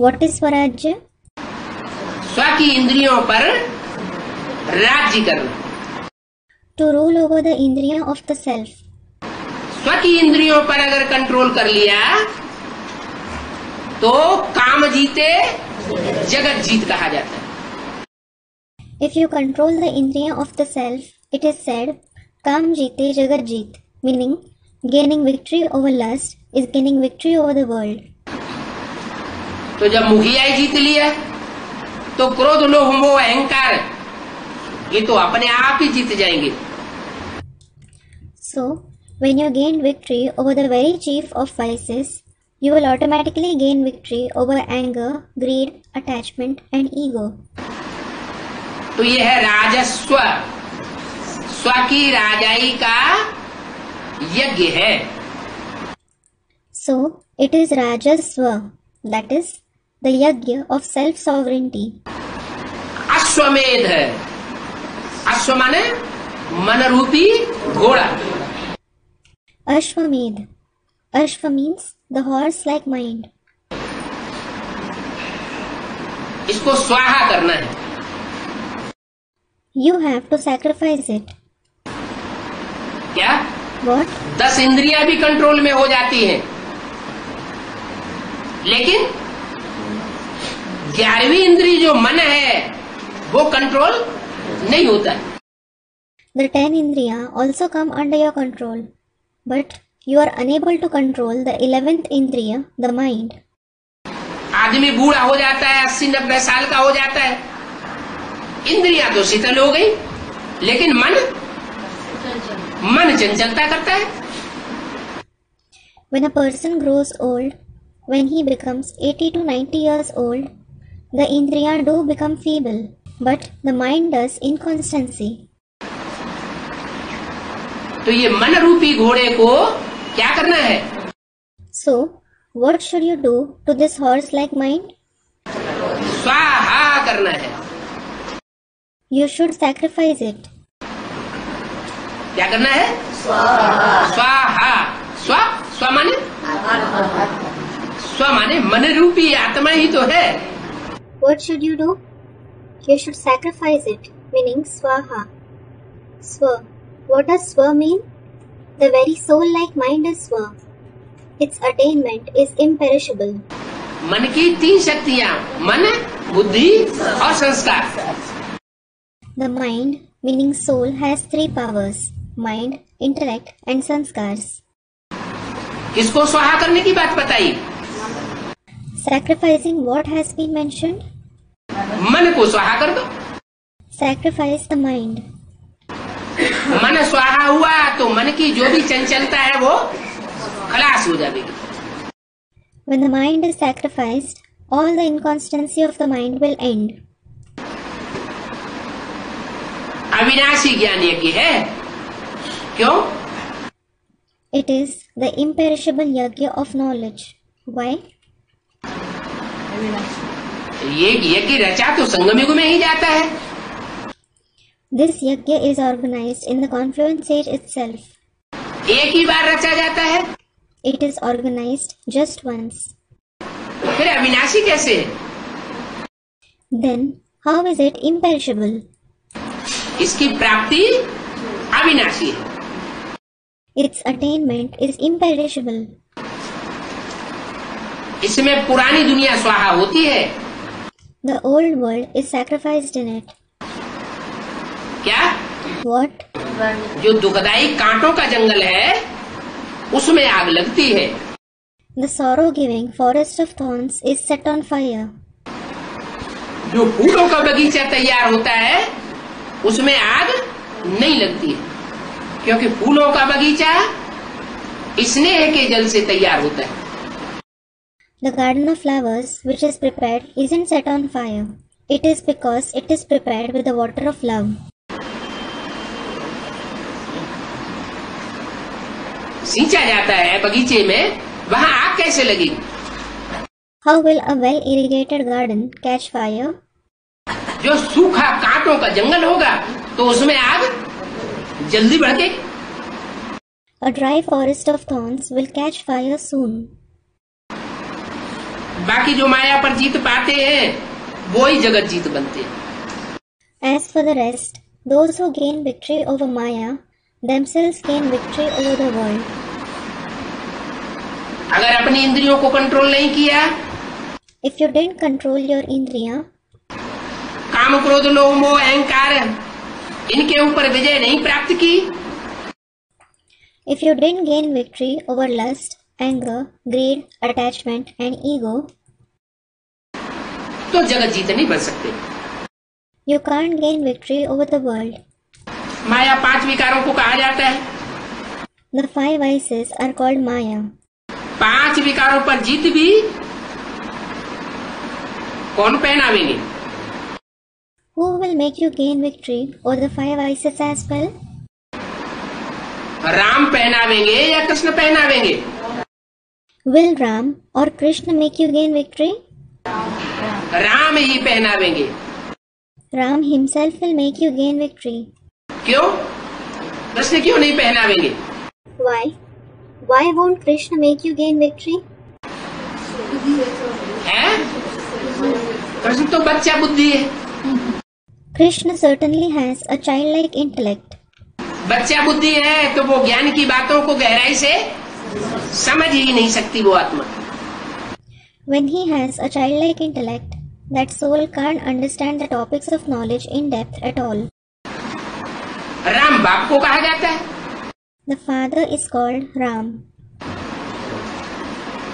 What is Swarajya? स्व की इंद्रियों पर राज्य करना. To rule over the indriya of the self. स्व की इंद्रियों पर अगर कंट्रोल कर लिया तो काम जीते जगत जीत कहा जाता है. If you control the indriya of the self, it is said, Kam jeete jagat jeet, meaning gaining victory over lust is gaining victory over the world. तो जब मुखिया जीत लिया तो क्रोध लोभ मोह अहंकार ये तो अपने आप ही जीत जाएंगे. So, when you gain victory over the very chief of vices, you will automatically gain victory over anger, greed, attachment and ego. तो ये है राजस्व. स्व की राजाई का यज्ञ है. So, it is Rajasva, that is, the yajna of self-sovereignty. अश्वमेध है. अश्व माने मन रूपी घोड़ा. Ashwamedh. Ashwa means the horse-like mind. इसको स्वाहा करना है. You have to sacrifice it. क्या? What? 10 इंद्रियां भी कंट्रोल में हो जाती हैं, लेकिन 11वीं इंद्री जो मन है वो कंट्रोल नहीं होता है. The 10 indriya also come under your control, but you are unable to control the 11th indriya, the mind. आदमी बूढ़ा हो जाता है, 80-90 साल का हो जाता है, इंद्रियां तो शीतल हो गई, लेकिन मन चंचलता करता है. When a person grows old, when he becomes 80 to 90 years old, the indriya do become feeble, but the mind does inconstancy. तो ये मन रूपी घोड़े को क्या करना है? So, what should you do to this horse-like mind? स्वाहा करना है. You should sacrifice it. क्या करना है? स्वाहा. स्व माने मन रूपी आत्मा ही तो है. What should you do? You should sacrifice it, meaning swaha. Swa. What does swa mean? The very soul-like mind is swa. Its attainment is imperishable. मन की 3 शक्तियां, मन, बुद्धि और संस्कार. The mind, meaning soul, has 3 powers: mind, intellect and sanskars. किसको स्वाहा करने की बात बताई? Sacrificing what has been mentioned? मन को स्वाहा कर दो. Sacrifice the mind. मन स्वाहा हुआ तो मन की जो भी चंचलता है वो खलास हो जाएगी. When the mind is sacrificed, all the inconstancy of the mind will end. अविनाशी ज्ञान यज्ञ है. क्यों? It is the imperishable yajna of knowledge. Why? ये यज्ञ रचा तो संगम युग में ही जाता है. This yajna is organized in the confluence age itself. एक ही बार रचा जाता है. It is organized just once. फिर अविनाशी कैसे? Then, how is it imperishable? इसकी प्राप्ति अविनाशी है. Its attainment is imperishable. इसमें पुरानी दुनिया स्वाहा होती है. The old world is sacrificed in it. क्या? What? जो दुखदाई कांटों का जंगल है उसमें आग लगती है. The sorrow-giving forest of thorns is set on fire. जो फूलों का बगीचा तैयार होता है उसमें आग नहीं लगती है, क्योंकि फूलों का बगीचा स्नेह के जल से तैयार होता है. The garden of flowers which is prepared isn't set on fire. It is because it is prepared with the water of love. सींचा जाता है बगीचे में, वहाँ आग कैसे लगेगी? How will a well-irrigated garden catch fire? जो सूखा कांटों का जंगल होगा तो उसमें आग जल्दी भड़केगी। A dry forest of thorns will catch fire soon. बाकी जो माया पर जीत पाते हैं वो ही जगत जीत बनते हैं। As for the rest, those who gain victory over Maya themselves gain victory over the world. अगर अपनी इंद्रियों को कंट्रोल नहीं किया, If you didn't control your indriya, काम क्रोध लोभ मोह अहंकार इनके ऊपर विजय नहीं प्राप्त की, if you didn't gain victory over lust, anger, greed, attachment and ego, तो जगत जीत नहीं बन सकते। you can't gain victory over the world. माया 5 विकारों को कहा जाता है। The 5 vices are called Maya. 5 विकारों पर जीत भी कौन पहनावेंगे? Who will make you gain victory over the 5 vices as well? Ram पहनावेंगे या Krishna पहनावेंगे? Will Ram or Krishna make you gain victory? Ram he पहनावेंगे। Ram himself will make you gain victory. क्यों? कृष्ण क्यों नहीं पहनावेंगे? Why? Why won't Krishna make you gain victory? है? कृष्ण तो बच्चा बुद्धि है। Krishna certainly has a childlike intellect. बच्चा बुद्धि है तो वो ज्ञान की बातों को गहराई से समझ ही नहीं सकती वो आत्मा। When he has a childlike intellect, that soul can't understand the topics of knowledge in depth at all. Ram बाप को कहा जाता है। The father is called Ram.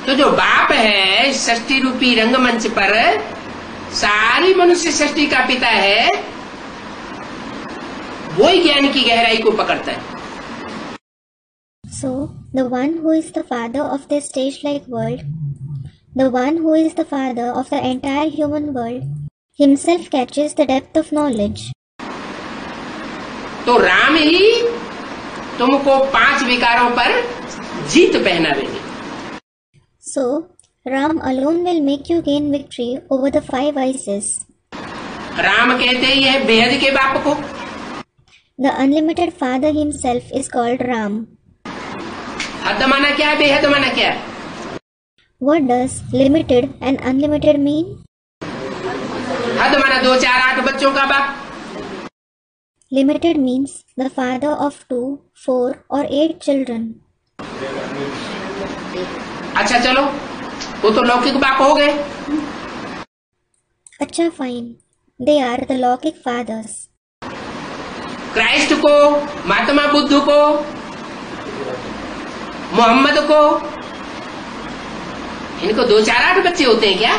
तो जो बाप है सृष्टि रूपी रंगमंच पर सारी मनुष्य सृष्टि का पिता है, वो ही ज्ञान की गहराई को पकड़ता है। So, the one who is the father of this stage-like world, the one who is the father of the entire human world, himself catches the depth of knowledge. तो राम ही तुमको 5 विकारों पर जीत पहनावेंगे। So, Ram alone will make you gain victory over the 5 vices. Ram कहते ही है बेहद के बाप को। The unlimited father himself is called Ram. हद माना क्या है, बेहद माना क्या है? What does limited and unlimited mean? हद माना 2, 4, 8 बच्चों का बाप। Limited means the father of 2, 4 or 8 children. अच्छा चलो, वो तो लौकिक बाप हो गए। Acha fine. They are the Laukic fathers. Christ को, महात्मा बुद्ध को, मोहम्मद को, इनको 2, 4, 8 बच्चे होते हैं क्या?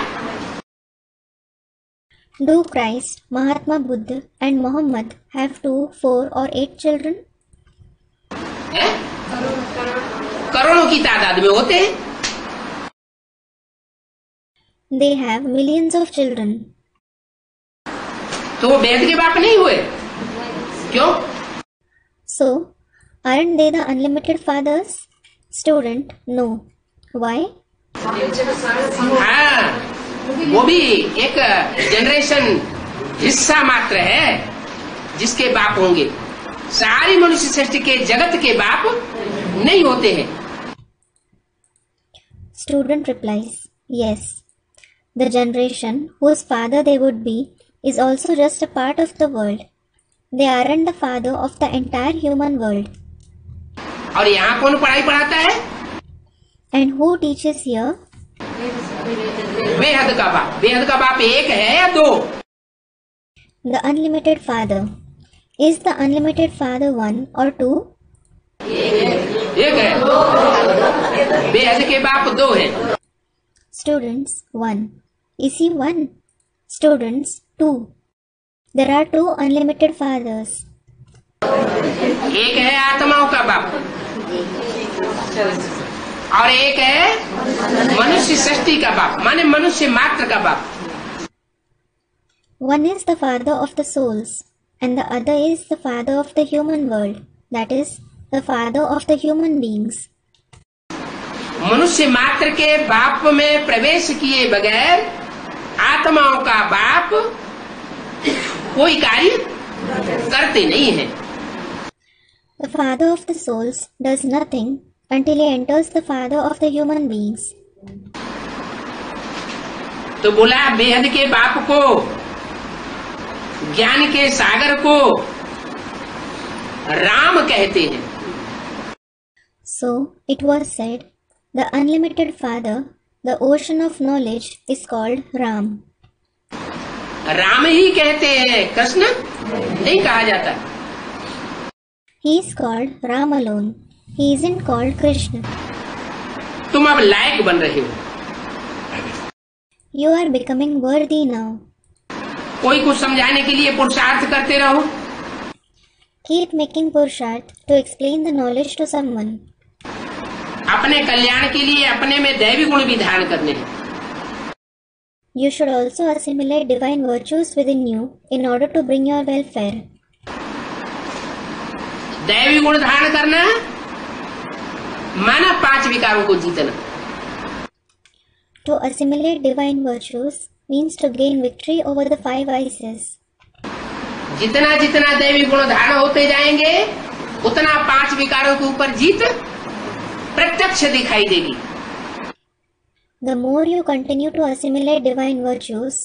Do Christ, Mahatma Buddha and Muhammad have 2, 4 or 8 children? है? करोड़ों की तादाद में होते हैं। They have millions of children. तो वो बेहद के बाप नहीं हुए? क्यों? So, aren't they the unlimited fathers? Student, no. Why? हाँ, वो भी एक जनरेशन हिस्सा मात्र है जिसके बाप होंगे। सारी मनुष्य सृष्टि के जगत के बाप नहीं होते हैं। Student replies, yes. The generation whose father they would be is also just a part of the world. They aren't the father of the entire human world. और यहाँ कौन पढ़ाई पढ़ाता है? And who teaches here? बेहद का बाप। बेहद का बाप एक है या 2? The unlimited father. Is the unlimited father 1 or 2? एक है। बेहद के बाप 2 है। Students, 1. Is he 1? Students, 2. There are 2 unlimited fathers. एक है आत्माओं का बाप और एक है मनुष्य सृष्टि का बाप, माने मनुष्य मात्र का बाप। One is the father of the souls and the other is the father of the human world, that is, the father of the human beings. मनुष्य मात्र के बाप में प्रवेश किए बगैर आत्माओं का बाप कोई कार्य करते नहीं है। The father of the souls does nothing until he enters the father of the human beings. तो बोला बेहद के बाप को, ज्ञान के सागर को राम कहते हैं। So it was said, the unlimited father, the ocean of knowledge, is called Ram. Ram ही कहते हैं, कृष्ण नहीं कहा जाता। He is called Ram alone. He isn't called Krishna. तुम अब लायक बन रहे हो। You are becoming worthy now. कोई कुछ समझाने के लिए पुरुषार्थ करते रहो। Keep making purusharth to explain the knowledge to someone. अपने कल्याण के लिए अपने में दैवी गुण भी धारण करने हैं। You should also assimilate divine virtues within you in order to bring your welfare. दैवी गुण धारण करना माना 5 विकारों को जीतना। To assimilate divine virtues means to gain victory over the 5 vices. जितना जितना दैवी गुण धारण होते जाएंगे उतना 5 विकारों के ऊपर जीत प्रत्यक्ष दिखाई देगी। The more you continue to assimilate divine virtues,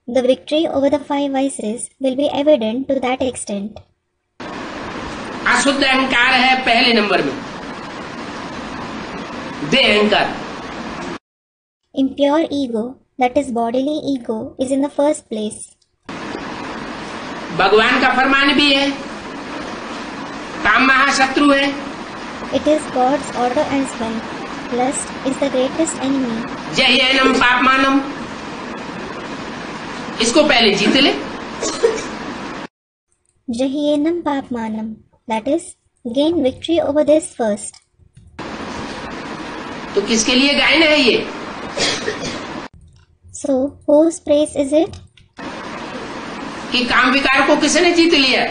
the victory over the 5 vices will be evident to that extent. अशुद्ध अहंकार है पहले नंबर में, देह अहंकार। Impure ego, that is bodily ego, is in the first place. भगवान का फरमान भी है, काम महाशत्रु है। It is God's order as well. Lust is the greatest enemy. जह्यनम पापमानम, इसको पहले जीत ले। Jahyenam papmanam, that is, gain victory over this first. तो किसके लिए गायन है ये? So, whose praise is it? कि काम विकार को किसने जीत लिया?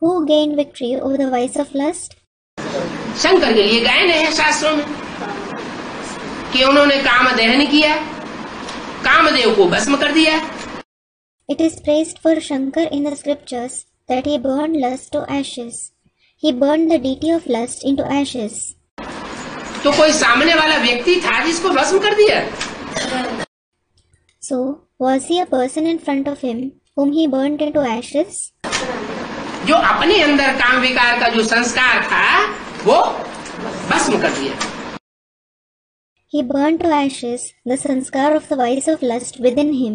Who gained victory over the vice of lust? Shankar के लिए गायन है शास्त्रों में कि उन्होंने काम दहन किया, कामदेव को भस्म कर दिया। It is praised for Shankar in the scriptures that he burned lust to ashes. He burned the deity of lust into ashes. तो कोई सामने वाला व्यक्ति था जिसको भस्म कर दिया? So, was he a person in front of him whom he burned into ashes? जो अपने अंदर काम विकार का जो संस्कार था वो भस्म कर दिया। He burned to ashes the sanskar of the vice of lust within him.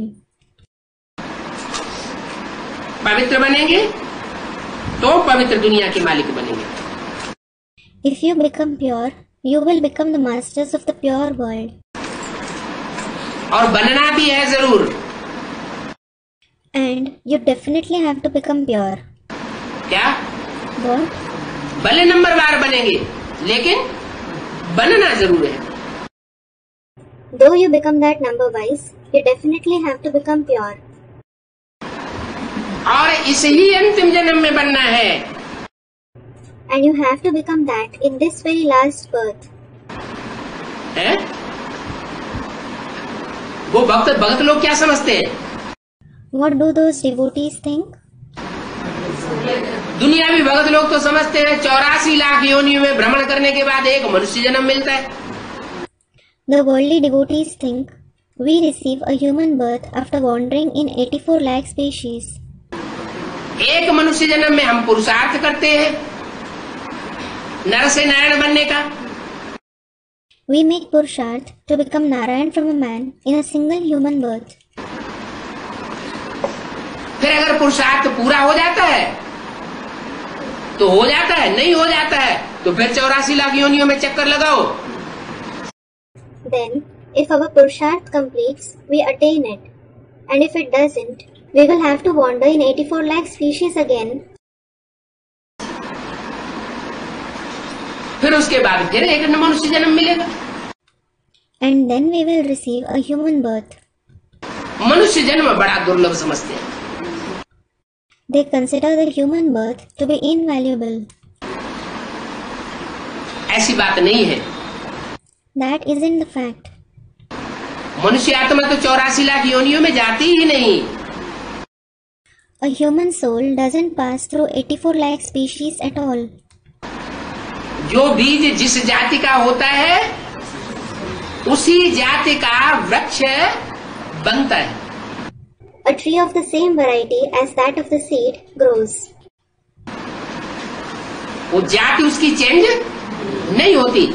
पवित्र बनेंगे तो पवित्र दुनिया के मालिक बनेंगे। If you become pure, you will become the masters of the pure world. और बनना भी है जरूर। And you definitely have to become pure. क्या? What? भले नंबरवार बनेंगे लेकिन बनना जरूर है। Though you become that number wise, you definitely have to become pure. और इस ही अंतिम जन्म में बनना है। And you have to become that in this very last birth. है? वो भक्त लोग क्या समझते हैं? What do those devotees think? दुनियावी भगत लोग तो समझते हैं 84 लाख योनियों में भ्रमण करने के बाद एक मनुष्य जन्म मिलता है। The worldly devotees think we receive a human birth after wandering in 84 lakh species. एक मनुष्य जन्म में हम पुरुषार्थ करते हैं नर से नारायण बनने का। We make purusharth to become Narayan from a man in a single human birth. फिर अगर पुरुषार्थ पूरा हो जाता है तो हो जाता है, नहीं हो जाता है तो फिर 84 लाख योनियों में चक्कर लगाओ। Then, if our purusharth completes, we attain it. And if it doesn't, we will have to wander in 84 lakh species again. फिर उसके बाद फिर एक मनुष्य जन्म मिलेगा। And then we will receive a human birth. मनुष्य जन्म बड़ा दुर्लभ समझते हैं। They consider the human birth to be invaluable. ऐसी बात नहीं है। That isn't the fact. मनुष्य आत्मा तो 84 लाख योनियों में जाती ही नहीं। A human soul doesn't pass through 84 lakh species at all. जो बीज जिस जाति का होता है उसी जाति का वृक्ष बनता है। A tree of the same variety as that of the seed grows. वो जाति उसकी चेंज नहीं होती।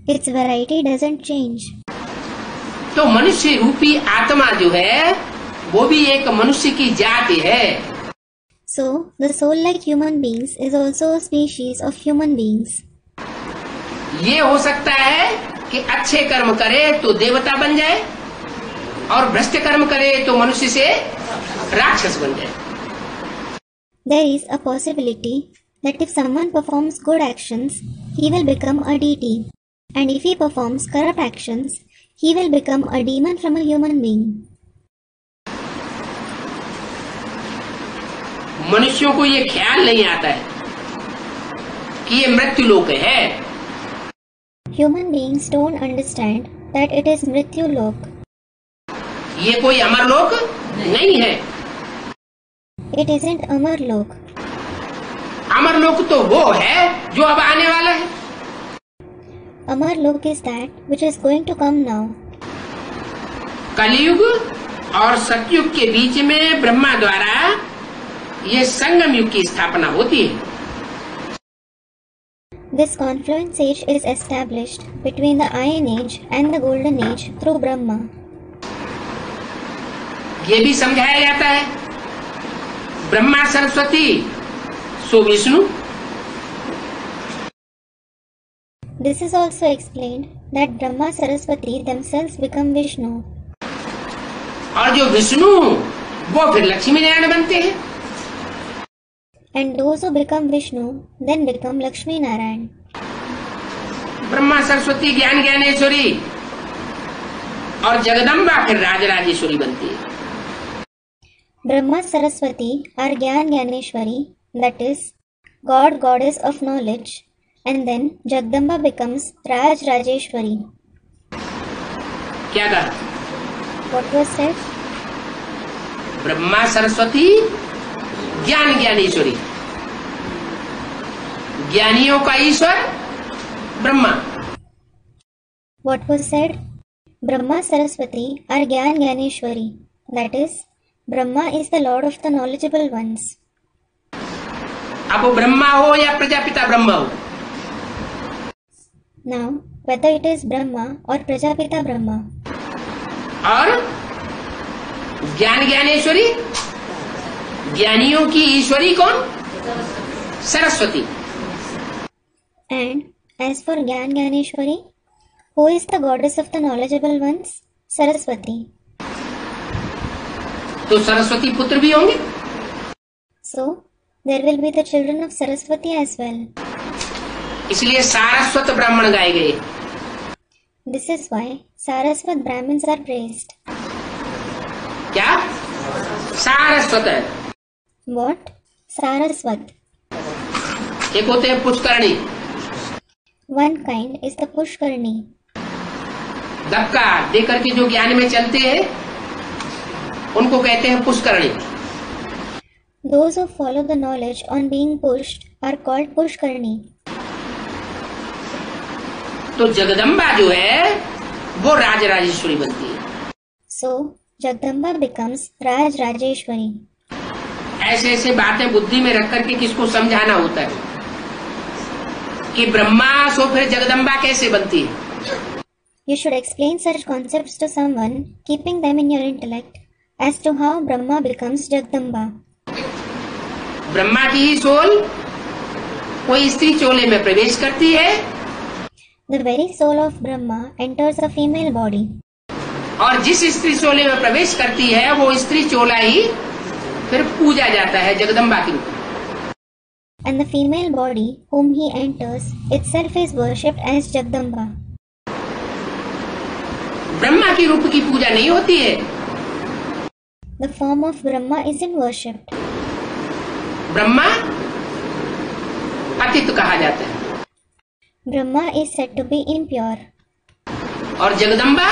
Its variety doesn't change. तो मनुष्य रूपी आत्मा जो है वो भी एक मनुष्य की जाति है। So, the soul-like human beings is also a species of human beings. ये हो सकता है कि अच्छे कर्म करे तो देवता बन जाए और भ्रष्ट कर्म करे तो मनुष्य से राक्षस बन जाए। There is a possibility that if someone performs good actions, he will become a deity. And if he performs corrupt actions, he will become a demon from a human being. मनुष्यों को ये ख्याल नहीं आता है कि ये मृत्यु लोक है। Human beings don't understand that it is मृत्यु लोक. ये कोई अमर लोक नहीं है। It isn't अमर लोक. अमर लोक तो वो है जो अब आने वाला है। अमर लोक is that which is going to come now. कलयुग और सतयुग के बीच में ब्रह्मा द्वारा ये संगम युग की स्थापना होती है। This confluence age is established between the Iron Age and the Golden Age through Brahma. ये भी समझाया जाता है ब्रह्मा सरस्वती सो Vishnu. This is also explained that Brahma Saraswati themselves become Vishnu. और जो विष्णु वो फिर लक्ष्मी नारायण बनते हैं। And those who become Vishnu then become Lakshmi Narayan. Brahma Saraswati ज्ञान ज्ञानेश्वरी और जगदम्बा फिर राजराजेश्वरी बनती है। Brahma Saraswati are Gyan Gyaneshwari, that is, God Goddess of knowledge, and then Jagdamba becomes Raj Rajeshwari. क्या कहा? What was said? Brahma Saraswati ज्ञान ज्ञानेश्वरी, ज्ञानियों का ईश्वर Brahma. What was said? Brahma Saraswati are Gyan Gyaneshwari, that is, Brahma is the Lord of the knowledgeable ones. अब वो ब्रह्मा हो या प्रजापिता ब्रह्मा हो, Now, whether it is Brahma or Prajapita Brahma, और ज्ञान ज्ञानेश्वरी ज्ञानियों की ईश्वरी कौन? Saraswati. and as for Gyan Gyaneshwari, who is the goddess of the knowledgeable ones? Saraswati. तो सरस्वती पुत्र भी होंगे। So, there will be the children of Saraswati as well. इसलिए सारस्वत ब्राह्मण गाए गए। This is why Saraswat Brahmins are praised. क्या? सारस्वत है। What? Saraswat. एक होते हैं पुष्करणी, One kind is the Pushkarni. धक्का देकर के जो ज्ञान में चलते हैं उनको कहते हैं पुष्करणी। Those who follow the knowledge on being pushed are called Pushkarni. तो जगदम्बा जो है वो राजराजेश्वरी बनती है। So, Jagdamba becomes Raj Rajeshwari. ऐसे ऐसे बातें बुद्धि में रख करके किसको समझाना होता है कि ब्रह्मा सो फिर जगदम्बा कैसे बनती है। You should explain such concepts to someone, keeping them in your intellect, as to how Brahma becomes Jagdamba. Brahma की ही सोल कोई स्त्री चोले में प्रवेश करती है The very soul of Brahma enters a female body, और जिस स्त्री चोले में प्रवेश करती है वो स्त्री चोला ही फिर पूजा जाता है जगदम्बा के रूप में। and the female body whom he enters itself is worshipped as Jagdamba. Brahma की रूप की पूजा नहीं होती है। The form of Brahma isn't worshipped. Brahma पतित कहा जाता है। Brahma is said to be impure. और जगदम्बा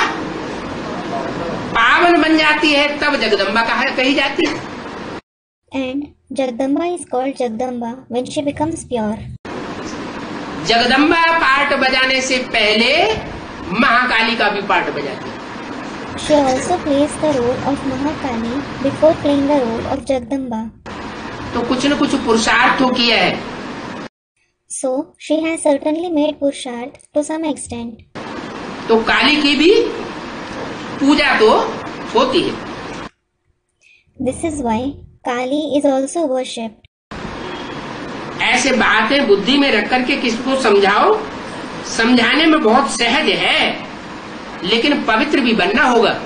पावन बन जाती है तब जगदम्बा कही जाती है. And Jagdamba is called Jagdamba when she becomes pure. Jagdamba part बजाने से पहले महाकाली का भी पार्ट बजाती है. She also plays the role of Mahakali before playing the role of Jagdamba. तो कुछ न कुछ पुरुषार्थ तो किया है. So she has certainly made Purusharth to some extent. तो काली की भी पूजा तो होती है. This is why Kali is also worshipped. ऐसे बातें बुद्धि में रख करके किसको समझाओ, समझाने में बहुत सहज है, लेकिन पवित्र भी बनना होगा.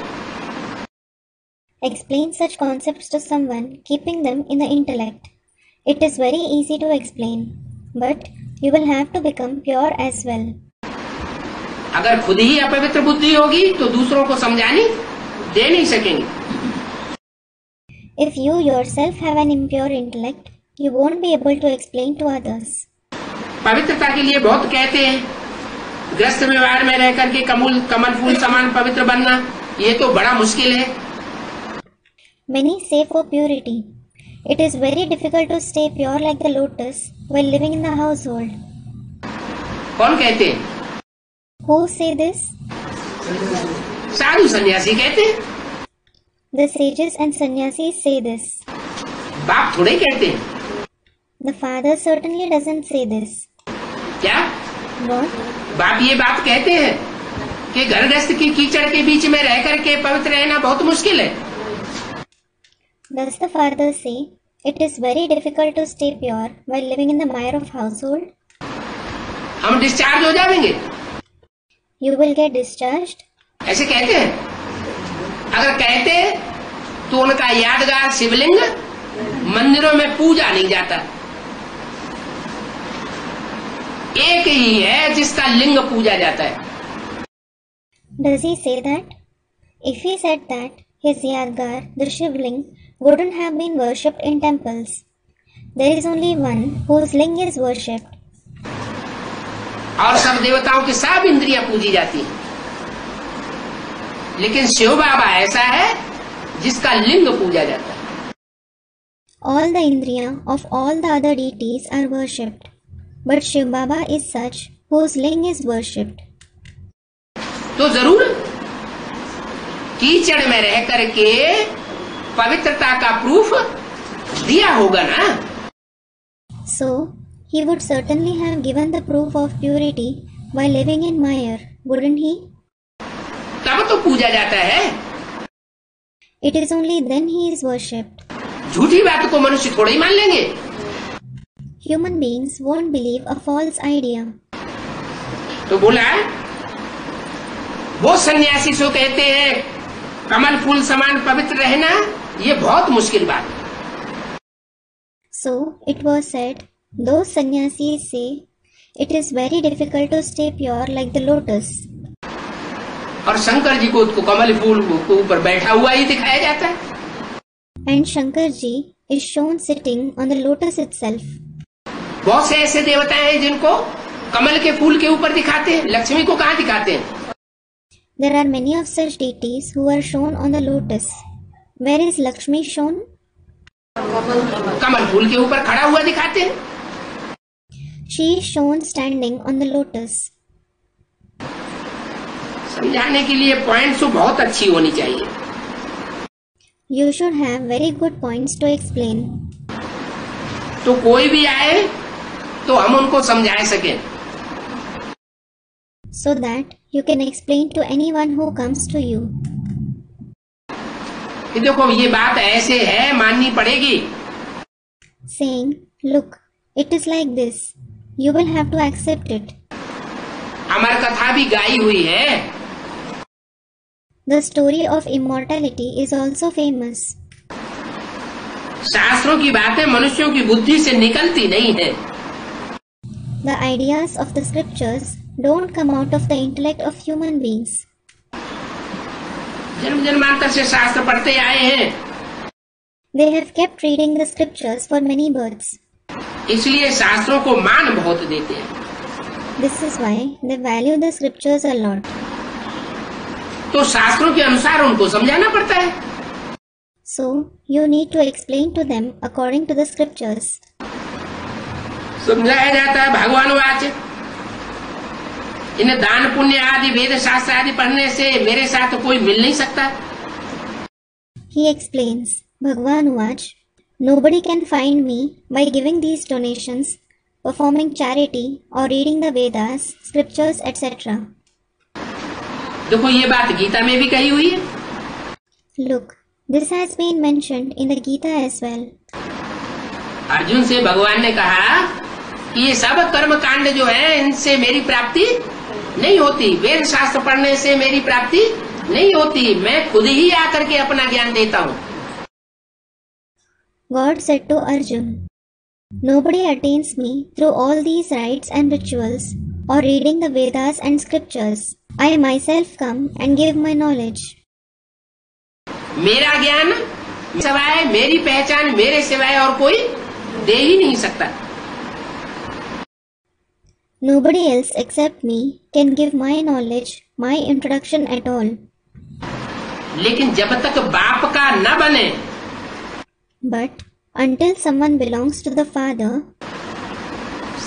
Explain such concepts to someone, keeping them in the intellect. It is very easy to explain, but you will have to become pure as well. अगर खुद ही अपवित्र बुद्धि होगी तो दूसरों को समझानी दे नहीं सकेंगे. If you yourself have an impure intellect, you won't be able to explain to others. पवित्रता के लिए बहुत कहते हैं, ग्रस्त व्यवहार में रह करके कमल फूल समान पवित्र बनना, ये तो बड़ा मुश्किल है. Many say for purity, it is very difficult to stay pure like the lotus while living in the household. कौन कहते हैं? Who say this? साधु सन्यासी कहते हैं. The sages and sannyasis say this. बाप थोड़े कहते हैं. The father certainly doesn't say this. क्या? What? बाप ये बात कहते हैं कि घर गृहस्थ की कीचड़ के बीच में रह करके पवित्र रहना बहुत मुश्किल है. Does the father say it is very difficult to stay pure while living in the mire of household? हम डिस्चार्ज हो जाएंगे. You will get discharged? ऐसे कहते हैं. अगर कहते तो उनका यादगार शिवलिंग मंदिरों में पूजा नहीं जाता. एक ही है जिसका लिंग पूजा जाता है. Does he say that? If he said that, his Yadgar, the Shivling, wouldn't have been worshipped in temples. There is only one whose ling is worshipped. और सब देवताओं की सब इंद्रियां पूजी जाती हैं, लेकिन शिव बाबा ऐसा है जिसका लिंग पूजा जाता है. All the Indriya of all the other deities are worshipped, but Shiv Baba is such whose ling is worshipped. तो जरूर कीचड़ में रह करके पवित्रता का प्रूफ दिया होगा ना. So he would certainly have given the proof of purity while living in mire, wouldn't he? तब तो पूजा जाता है. It is only then he is worshipped. झूठी बात को मनुष्य थोड़ा ही मान लेंगे. Human beings won't believe a false idea. तो बोला वो सन्यासी जो कहते हैं कमल फूल समान पवित्र रहना ये बहुत मुश्किल बात है. So it was said, those sannyasis say it is very difficult to stay pure like the lotus. और शंकर जी को कमल फूल के ऊपर बैठा हुआ ही दिखाया जाता है. And Shankar ji is shown sitting on the lotus itself. बहुत से ऐसे देवता हैं जिनको कमल के फूल के ऊपर दिखाते हैं. लक्ष्मी को कहाँ दिखाते हैं? There are many of such deities who are shown on the lotus. Where is Lakshmi shown? कमल फूल के ऊपर खड़ा हुआ दिखाते हैं. She is shown standing on the lotus. समझाने के लिए पॉइंट्स तो बहुत अच्छी होनी चाहिए. You should have very good points to explain. तो कोई भी आए तो हम उनको समझा सकें. So that you can explain to anyone who comes to you. कि देखो ये बात ऐसे है, माननी पड़ेगी. Saying, look, it is like this. You will have to accept it. अमर कथा भी गाई हुई है. The story of immortality is also famous. शास्त्रों की बातें मनुष्यों की बुद्धि से निकलती नहीं है. The ideas of the scriptures don't come out of the intellect of human beings. जन्म जन्मांतर से शास्त्र पढ़ते आए हैं. They have kept reading the scriptures for many births. इसलिए शास्त्रों को मान बहुत देते हैं. This is why they value the scriptures a lot. तो शास्त्रों के अनुसार उनको समझाना पड़ता है. So you need to explain to them according to the scriptures. समझाया जाता है भगवान वाच. इन दान पुण्य आदि वेद शास्त्र आदि पढ़ने से मेरे साथ कोई मिल नहीं सकता. He explains, Bhagwan Vach, nobody can find me by giving these donations, performing charity or reading the Vedas, scriptures, etc. देखो ये बात गीता में भी कही हुई है. Look, this has been mentioned in the Gita as well. Arjun से भगवान ने कहा कि ये सब कर्म कांड जो है इनसे मेरी प्राप्ति नहीं होती, वेद शास्त्र पढ़ने से मेरी प्राप्ति नहीं होती, मैं खुद ही आकर के अपना ज्ञान देता हूँ. God said to Arjun, nobody attains me through all these rites and rituals or reading the Vedas and scriptures. I myself come and give my knowledge. मेरा ज्ञान सिवाय, मेरी पहचान मेरे सिवाय और कोई दे ही नहीं सकता. Nobody else except me can give my knowledge, my introduction at all. लेकिन जब तक बाप का न बने, But until someone belongs to the Father,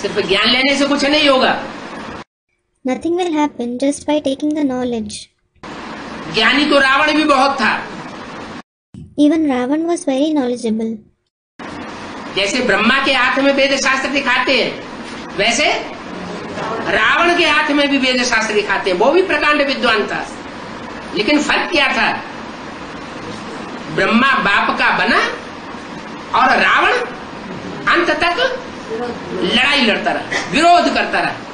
सिर्फ ज्ञान लेने से कुछ नहीं होगा. nothing will happen just by taking the knowledge. ज्ञानी तो रावण भी बहुत था. Even Ravan was very knowledgeable. जैसे ब्रह्मा के हाथ में वेद शास्त्र दिखाते हैं, वैसे रावण के हाथ में भी वेद शास्त्र दिखाते हैं. वो भी प्रकांड विद्वान था. लेकिन फर्क क्या था? ब्रह्मा बाप का बना और रावण अंत तक लड़ाई लड़ता रहा, विरोध करता रहा.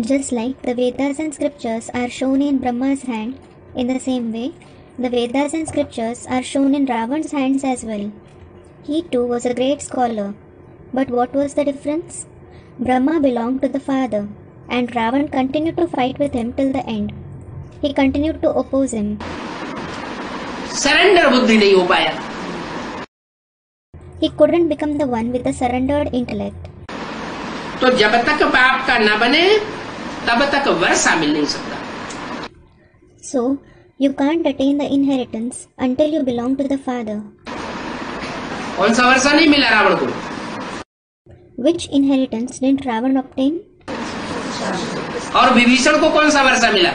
Just like the Vedas and scriptures are shown in Brahma's hand, in the same way, the Vedas and scriptures are shown in Ravan's hands as well. He too was a great scholar. But what was the difference? Brahma belonged to the Father, and Ravan continued to fight with him till the end. He continued to oppose him. Surrender बुद्धि नहीं हो पाया. He couldn't become the one with the surrendered intellect. तो जब तक बाप का न बने तब तक वर्षा मिल नहीं सकता. So, you can't attain the inheritance until you belong to the Father. कौन सा वर्षा नहीं मिला रावण को? Which inheritance didn't Ravan obtain? और विभीषण को कौन सा वर्षा मिला?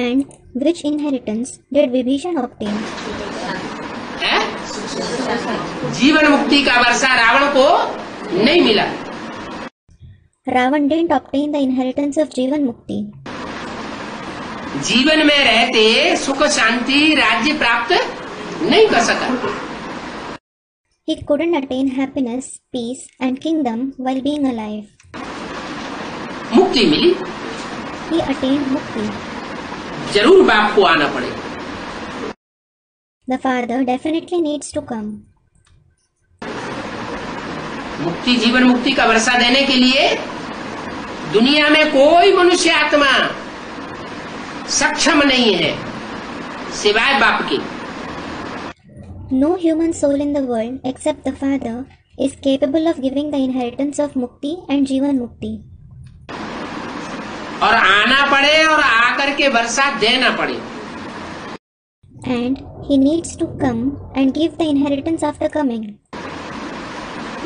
And which inheritance did Vibhishan obtain? है? जीवन मुक्ति का वर्षा रावण को नहीं मिला. Ravan didn't obtain the inheritance of Jivan Mukti. जीवन में रहते सुख शांति राज्य प्राप्त नहीं कर सका. He couldn't attain happiness, peace and kingdom while being alive. मुक्ति मिली, He attained Mukti. जरूर बाप को आना पड़े. The Father definitely needs to come. मुक्ति जीवन मुक्ति का वर्षा देने के लिए दुनिया में कोई मनुष्य आत्मा सक्षम नहीं है सिवाय बाप के. No human soul in the world except the Father is capable of giving the inheritance of Mukti and Jivan Mukti. और आना पड़े और आकर के वर्षा देना पड़े. And he needs to come and give the inheritance after coming.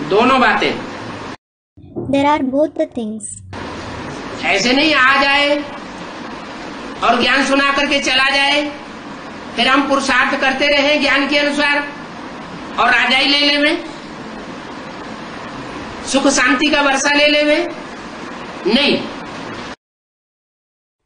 दोनों बातें. There are both the things. ऐसे नहीं आ जाए और ज्ञान सुना करके चला जाए, फिर हम पुरुषार्थ करते रहे ज्ञान के अनुसार और राजाई ले लेवे, सुख शांति का वर्षा ले लेवे. नहीं.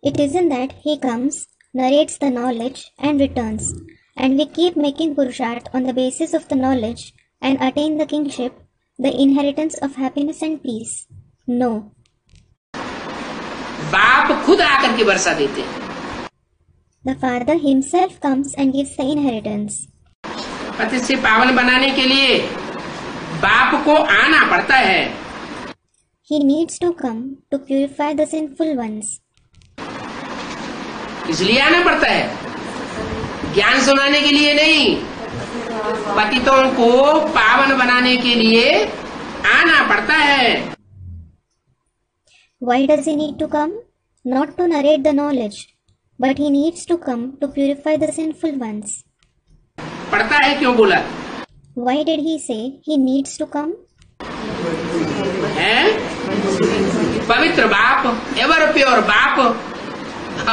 It isn't that he comes, narrates the knowledge and returns, and we keep making Purusharth on the basis of the knowledge and attain the kingship, the inheritance of happiness and peace. No. बाप खुद आकर के वर्षा देते हैं. The Father himself comes and gives the inheritance. पति से पावन बनाने के लिए बाप को आना पड़ता है. He needs to come to purify the sinful ones. इसलिए आना पड़ता है, ज्ञान सुनाने के लिए नहीं. पतितों को पावन बनाने के लिए आना पड़ता है. Why does he need to come? Not to narrate the knowledge, but he needs to come to purify the sinful ones. पढ़ता है क्यों बोला? Why did he say he needs to come? है पवित्र बाप, एवर प्योर बाप,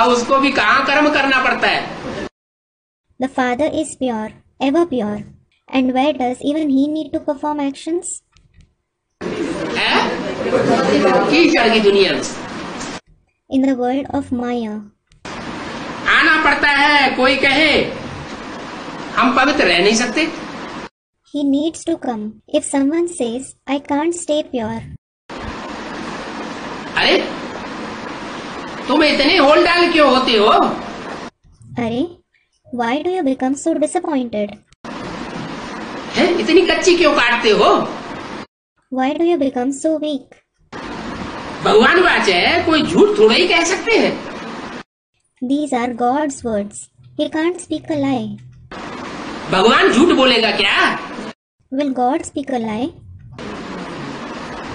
उसको भी कहाँ कर्म करना पड़ता है? The Father is pure, ever pure, and where does even he need to perform actions? है कीचड़ की दुनिया में, In the world of Maya. आना पड़ता है। कोई कहे हम पवित्र रह नहीं सकते, He needs to come. If someone says, I can't stay pure. अरे तुम इतने होल डाल क्यों होते हो? अरे, why do you become so disappointed? है इतनी कच्ची क्यों काटते हो? Why do you become so weak? भगवान बाचे है, कोई झूठ थोड़ा ही कह सकते हैं। These are God's words. He can't speak a lie. भगवान झूठ बोलेगा क्या? Will God speak a lie?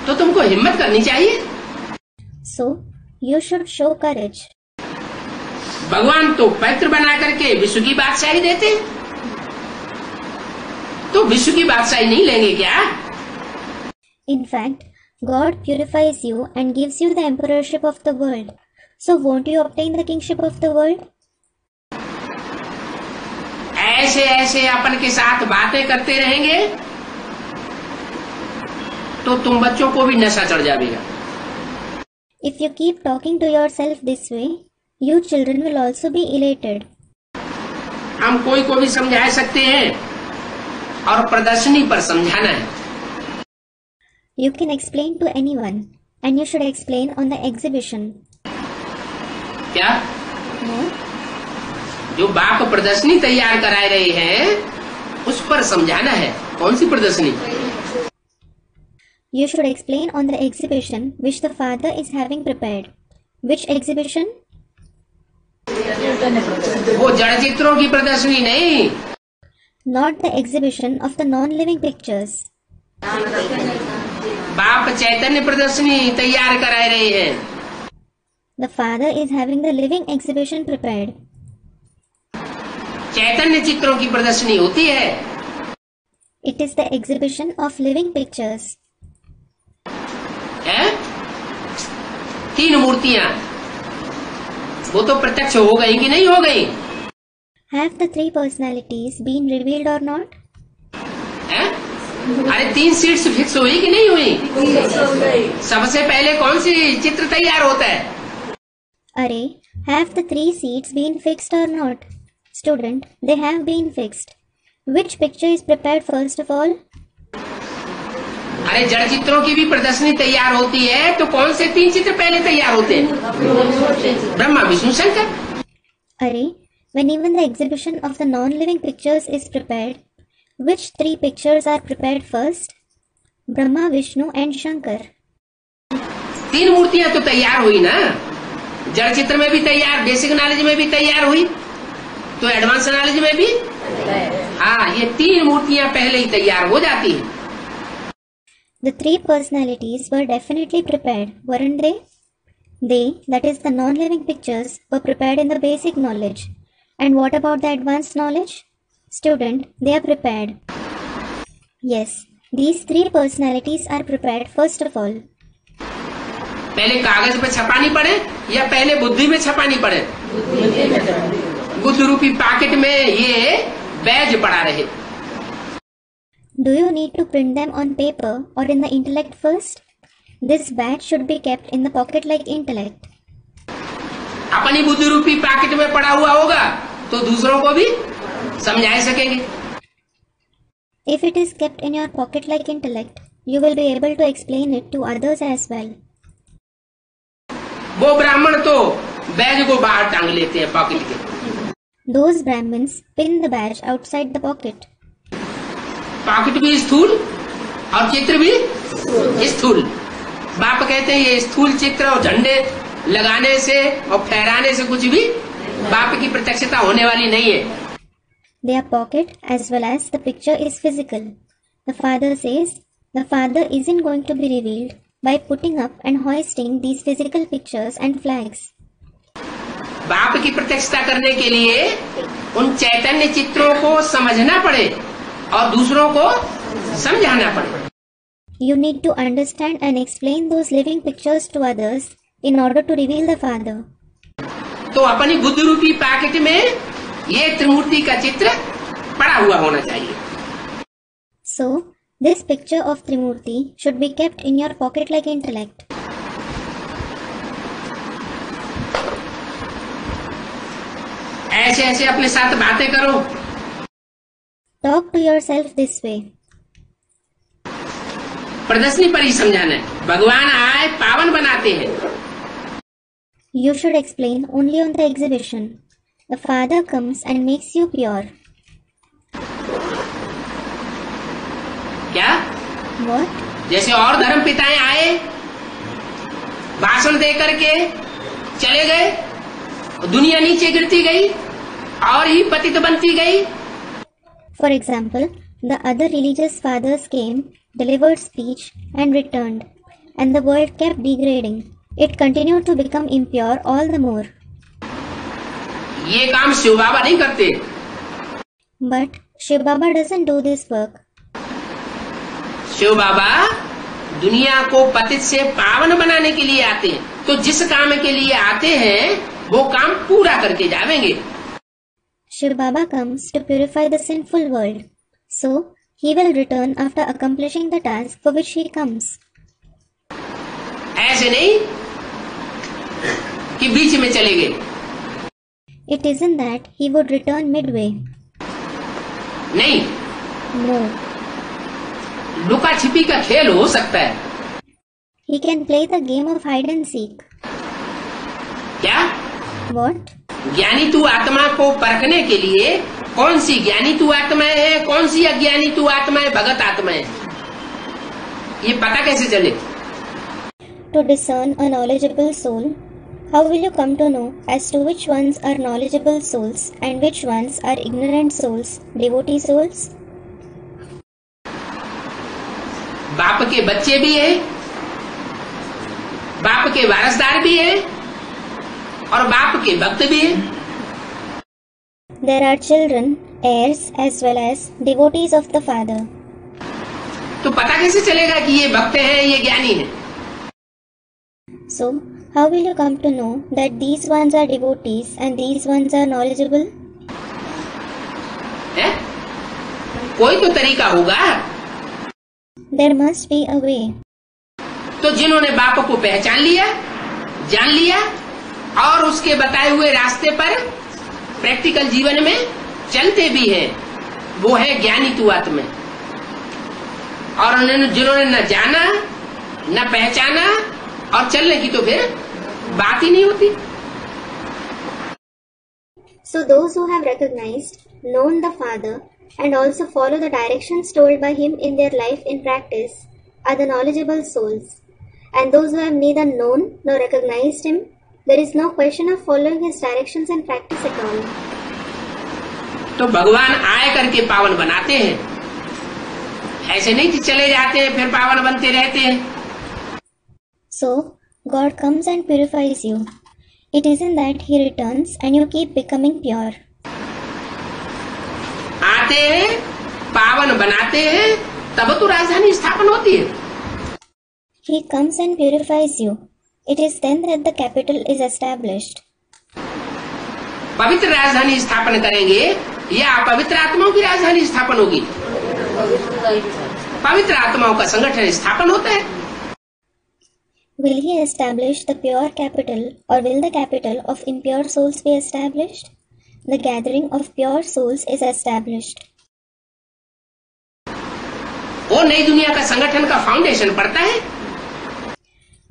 तो तुमको हिम्मत करनी चाहिए। So, you should show courage. भगवान तो पवित्र बना करके विश्व की बादशाही देते, तो विश्व की बादशाही नहीं लेंगे क्या? In fact, God purifies you and gives you the emperorship of the world. So won't you obtain the kingship of the world? ऐसे ऐसे अपन के साथ बातें करते रहेंगे तो तुम बच्चों को भी नशा चढ़ जाएगा। If you keep talking to yourself this way, you children will also be elated. हम कोई को भी समझा सकते हैं और प्रदर्शनी पर समझाना है। You can explain to anyone, and you should explain on the exhibition. क्या? No? जो बाप प्रदर्शनी तैयार कराए रहे हैं उस पर समझाना है। कौन सी प्रदर्शनी? You should explain on the exhibition which the Father is having prepared. Which exhibition? वो जड़ चित्रों की प्रदर्शनी नहीं। Not the exhibition of the non-living pictures. बाप चैतन्य प्रदर्शनी तैयार कराए रहे हैं। The Father is having the living exhibition prepared. चैतन्य चित्रों की प्रदर्शनी होती है। It is the exhibition of living pictures. है? 3 मूर्तियां, वो तो प्रत्यक्ष हो गई कि नहीं हो गई? Have the 3 personalities been revealed or not? है? अरे 3 सीट्स फिक्स हुई कि नहीं हुई? सबसे पहले कौन सी चित्र तैयार होता है? Array, have the 3 seats been fixed or not? Student, they have been fixed. Which picture is prepared first of all? अरे जड़ चित्रों की भी प्रदर्शनी तैयार होती है तो कौन से 3 चित्र पहले तैयार होते हैं? Brahma Vishnu Shankar. Array, when even the exhibition of the non-living pictures is prepared, which 3 pictures are prepared first? Brahma, Vishnu and Shankar. 3 मूर्तियां तो तैयार हुई ना, जड़ चित्र में भी तैयार, बेसिक नॉलेज में भी तैयार हुई, तो एडवांस नॉलेज में भी। हाँ, ये 3 मूर्तियां पहले ही तैयार हो जाती हैं। The 3 personalities were definitely prepared, weren't they? They, that is the non-living pictures, were prepared in the basic knowledge. And what about the advanced knowledge? Student, they are prepared. Yes, these 3 personalities are prepared first of all. पहले कागज पे छपानी पड़े या पहले बुद्धि में छपानी पड़े? बुद्ध रूपी पैकेट में ये बैज पड़ा रहे। Do you need to print them on paper or in the intellect first? This badge should be kept in the pocket like intellect. अपनी बुद्धि रूपी पैकेट में पड़ा हुआ होगा तो दूसरों को भी समझा सकेंगे। If it is kept in your pocket like intellect, you will be able to explain it to others as well. वो ब्राह्मण तो बैज को बाहर टांग लेते हैं पॉकेट के। Those Brahmins pin the badge outside the pocket. Pocket भी स्थूल और चित्र भी स्थूल। बाप कहते हैं ये स्थूल चित्र और झंडे लगाने से और फहराने से कुछ भी बाप की प्रत्यक्षता होने वाली नहीं है। Their pocket as well as the picture is physical. The Father says the Father isn't going to be revealed by putting up and hoisting these physical pictures and flags. बाप की प्रत्यक्षता करने के लिए उन चैतन्य चित्रों को समझना पड़े और दूसरों को समझाना पड़े. You need to understand and explain those living pictures to others in order to reveal the Father. तो अपनी बुद्धि रूपी पैकेट में ये त्रिमूर्ति का चित्र पड़ा हुआ होना चाहिए. So, this picture of Trimurti should be kept in your pocket like intellect. ऐसे ऐसे अपने साथ बातें करो. Talk to yourself this way. प्रदर्शनी पर ही समझाना है. भगवान आए पावन बनाते हैं. You should explain only on the exhibition. The Father comes and makes you pure. क्या? What? जैसे और धर्म पिताएं आए, भाषण दे करके चले गए, दुनिया नीचे गिरती गई और ही पतित बनती गई. For example, the other religious fathers came, delivered speech, and returned, and the world kept degrading. It continued to become impure all the more. ये काम शिव बाबा नहीं करते. But Shiv Baba doesn't do this work. Shiv बाबा दुनिया को पतित से पावन बनाने के लिए आते हैं. तो जिस काम के लिए आते हैं वो काम पूरा करके जाएंगे. Shiv Baba comes to purify the sinful world. So, he will return after accomplishing the task for which he comes. ऐसे नहीं कि बीच में चले गए. It isn't that he would return midway. नहीं. No. लुका छिपी का खेल हो सकता है. He can play the game of hide and seek. क्या? What? ज्ञानी तू आत्मा को परखने के लिए कौन सी ज्ञानी तू आत्माएं है, कौन सी अज्ञानी तू आत्माएं, भगत आत्माएं, ये पता कैसे चले? To discern a knowledgeable soul, how will you come to know as to which ones are knowledgeable souls and which ones are ignorant souls, devotee souls? बाप के बच्चे भी हैं, बाप के वारसदार भी हैं और बाप के भक्त भी हैं. There are children, heirs as well as devotees of the Father. तो पता कैसे चलेगा कि ये भक्त हैं, ये ज्ञानी हैं? So, how will you come to know that these ones are devotees and these ones are knowledgeable? है? कोई तो तरीका होगा. There must be a way. तो जिन्होंने बाप को पहचान लिया, जान लिया और उसके बताए हुए रास्ते पर प्रैक्टिकल जीवन में चलते भी हैं, वो है ज्ञानी तू आत्मा. और जिन्होंने न जाना न पहचाना और चलने की तो फिर बात ही नहीं होती. So those who have recognized, known the Father and also follow the directions told by him in their life in practice are the knowledgeable souls. And those who have neither known nor recognized him, there is no question of following his directions and practice at all. तो भगवान आए करके पावन बनाते हैं, ऐसे नहीं कि चले जाते हैं फिर पावन बनते रहते हैं. So, God comes and purifies you. It isn't that he returns and you keep becoming pure. आते हैं, पावन बनाते हैं, तब तो राजधानी स्थापन होती है. He comes and purifies you. It is then that the capital is established. पवित्र राजधानी स्थापन करेंगे या पवित्र आत्माओं की राजधानी स्थापन होगी? पवित्र आत्माओं का संगठन स्थापन होता है. Will he establish the pure capital or will the capital of impure souls be established? The gathering of pure souls is established. वो नई दुनिया का संगठन का फाउंडेशन पड़ता है.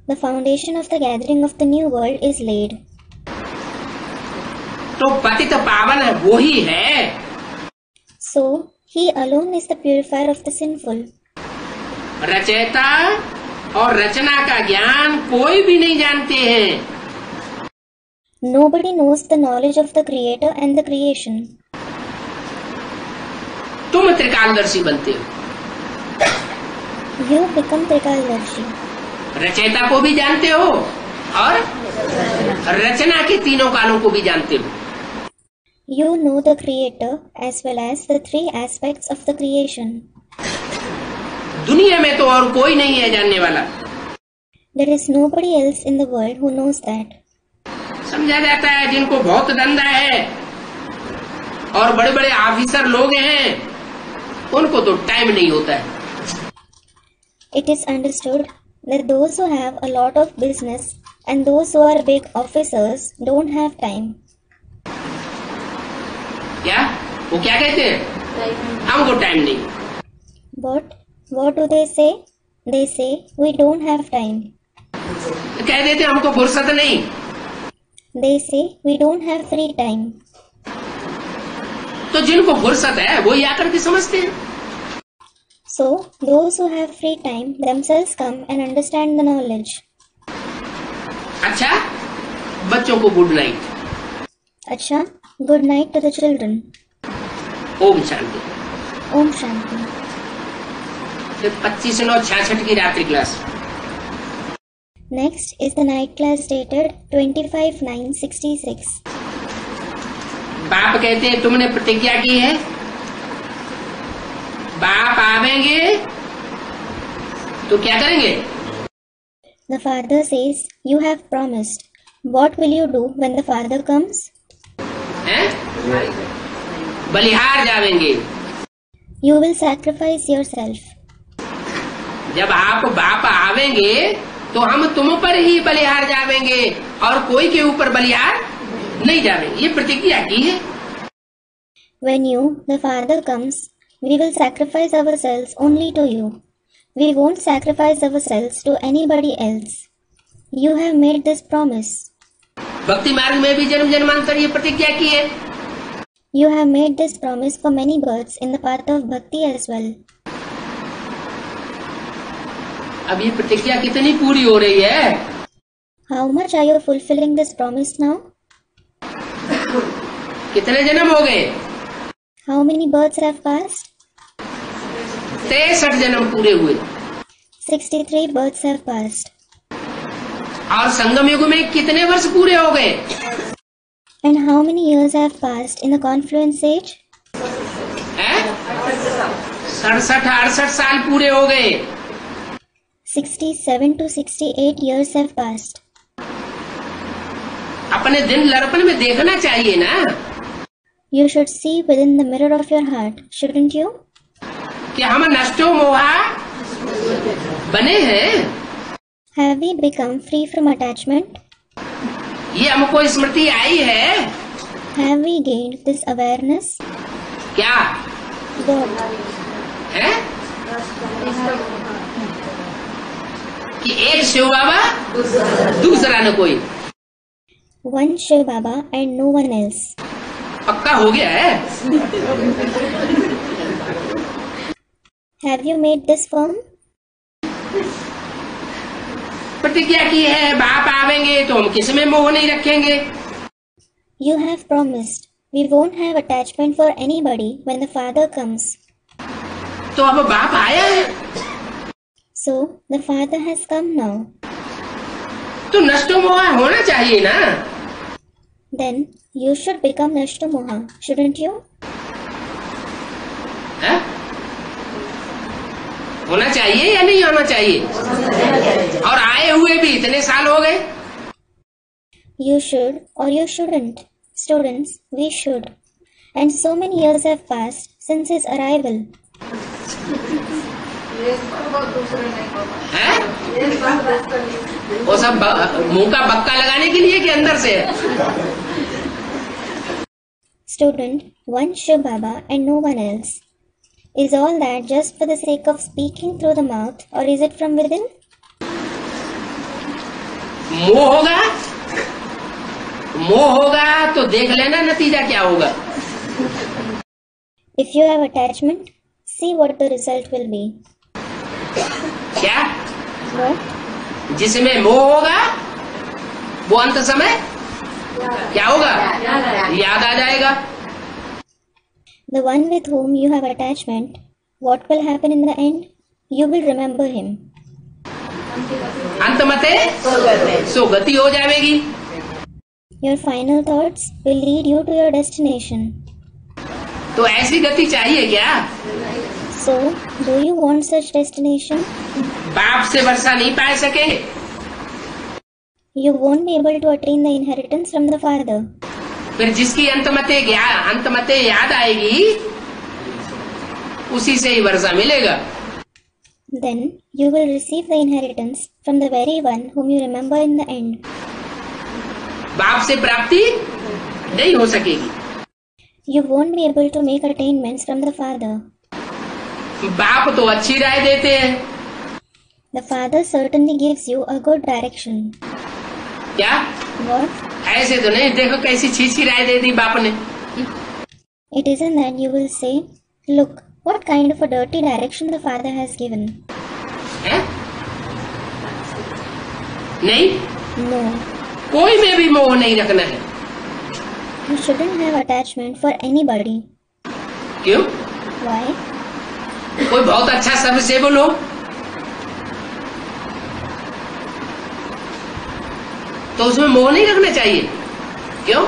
The foundation of the gathering of the new world is laid. तो पतित पावन वो ही है. So, he alone is the purifier of the sinful. रचयिता और रचना का ज्ञान कोई भी नहीं जानते हैं. Nobody knows the knowledge of the creator and the creation. तुम त्रिकालदर्शी बनते हो. You become Trikaldarshi. रचयिता को भी जानते हो और रचना के तीनों कालों को भी जानते हो। You know the Creator as well as the three aspects of the creation. दुनिया में तो और कोई नहीं है जानने वाला। There is nobody else in the world who knows that. समझा जाता है जिनको बहुत धंधा है और बड़े बड़े ऑफिसर लोग हैं उनको तो टाइम नहीं होता है। It is understood that those who have a lot of business and those who are big officers don't have time. क्या वो क्या कहते हैं? हमको टाइम नहीं। What do they say? They say we don't have time. कह देते हमको फुर्सत नहीं। They say we don't have free time. तो जिनको फुर्सत है वो ही आकर के समझते हैं। So those who have free time themselves come and understand the knowledge. अच्छा, बच्चों को गुड नाइट। अच्छा, good night to the children. Om Shanti. Om Shanti. फिर 25/9/66 की रात्रि class. Next is the night class dated 25/9/66. बाप कहते हैं तुमने प्रतिज्ञा की है, बाप आवेंगे तो क्या करेंगे? The father says, you have promised. What will you do when the father comes? हैं? बलिहार जावेंगे। You will sacrifice yourself. जब आप बाप आवेंगे तो हम तुम पर ही बलिहार जावेंगे और कोई के ऊपर बलिहार नहीं जावेंगे, ये प्रतिज्ञा की है। When you, the father comes, we will sacrifice ourselves only to you. We won't sacrifice ourselves to anybody else. You have made this promise. भक्ति मार्ग में भी जन्म जन्मांतर ये प्रतिज्ञा की है। You have made this promise for many births in the path of bhakti as well. अब ये प्रतिज्ञा कितनी पूरी हो रही है? How much are you fulfilling this promise now? कितने जन्म हो गए? How many births have passed? 63 जन्म पूरे हुए 63 births have passed. और संगम युग में कितने वर्ष पूरे हो गए? And how many years have passed in the confluence age? 67-68 साल पूरे हो गए। 67 to 68 years have passed. अपने दिन दर्पण में देखना चाहिए ना You should see within the mirror of your heart, shouldn't you? कि हम नष्टो मोहा बने हैं। Have we become free from attachment? ये हमको स्मृति आई है। Have we gained this awareness? क्या What? है कि एक शिव बाबा दूसरा न कोई। One Shiv Baba and no one else. पक्का हो गया है। Have you made this firm? प्रतिज्ञा की है बाप आवेंगे तो हम किस में मोह नहीं रखेंगे। You have promised. We won't have attachment for anybody when the father comes. तो अब बाप आया है So, the father has come now. तो नष्टो मोह होना चाहिए ना। Then, you should become Nashta Moha, shouldn't you? है? होना चाहिए या नहीं होना चाहिए? और आए हुए भी इतने साल हो गए। You should or you shouldn't. Students, we should. And so many years have passed since his arrival. है? वो सब मुंह का बक्का लगाने के लिए कि अंदर से? Student, one Shiv Baba and no one else. Is all that just for the sake of speaking through the mouth, or is it from within? मोह होगा तो देख लेना नतीजा क्या होगा। If you have attachment, see what the result will be. क्या? What? जिसमें मोह होगा वो अंत समय क्या होगा? याद आ जाएगा। The one with whom you have attachment, what will happen in the end? You will remember him. अंतमते सुगति हो जाएगी। Your final thoughts will lead you to your destination. तो ऐसी गति चाहिए क्या? So, do you want such destination? बाप से वर्षा नहीं पा सकेंगे। You won't be able to attain the inheritance from the father. फिर जिसकी अंतमते याद आएगी उसी से ही वर्षा मिलेगा। Then you will receive the inheritance from the very one whom you remember in the end. बाप से प्राप्ति नहीं हो सकेगी। You won't be able to make attainments from the father. बाप तो अच्छी राय देते हैं। The father certainly gives you a good direction. क्या? What? ऐसे तो नहीं, देखो कैसी छीछी राय दे दी बाप ने। It isn't that you will say, look, what kind of a dirty direction the father has given. है? नहीं, No, कोई में भी मोह नहीं रखना है। you shouldn't have attachment for anybody. क्यों? Why? कोई बहुत अच्छा शब्द से बोलो, तो उसमें मोह नहीं रखना चाहिए। क्यों?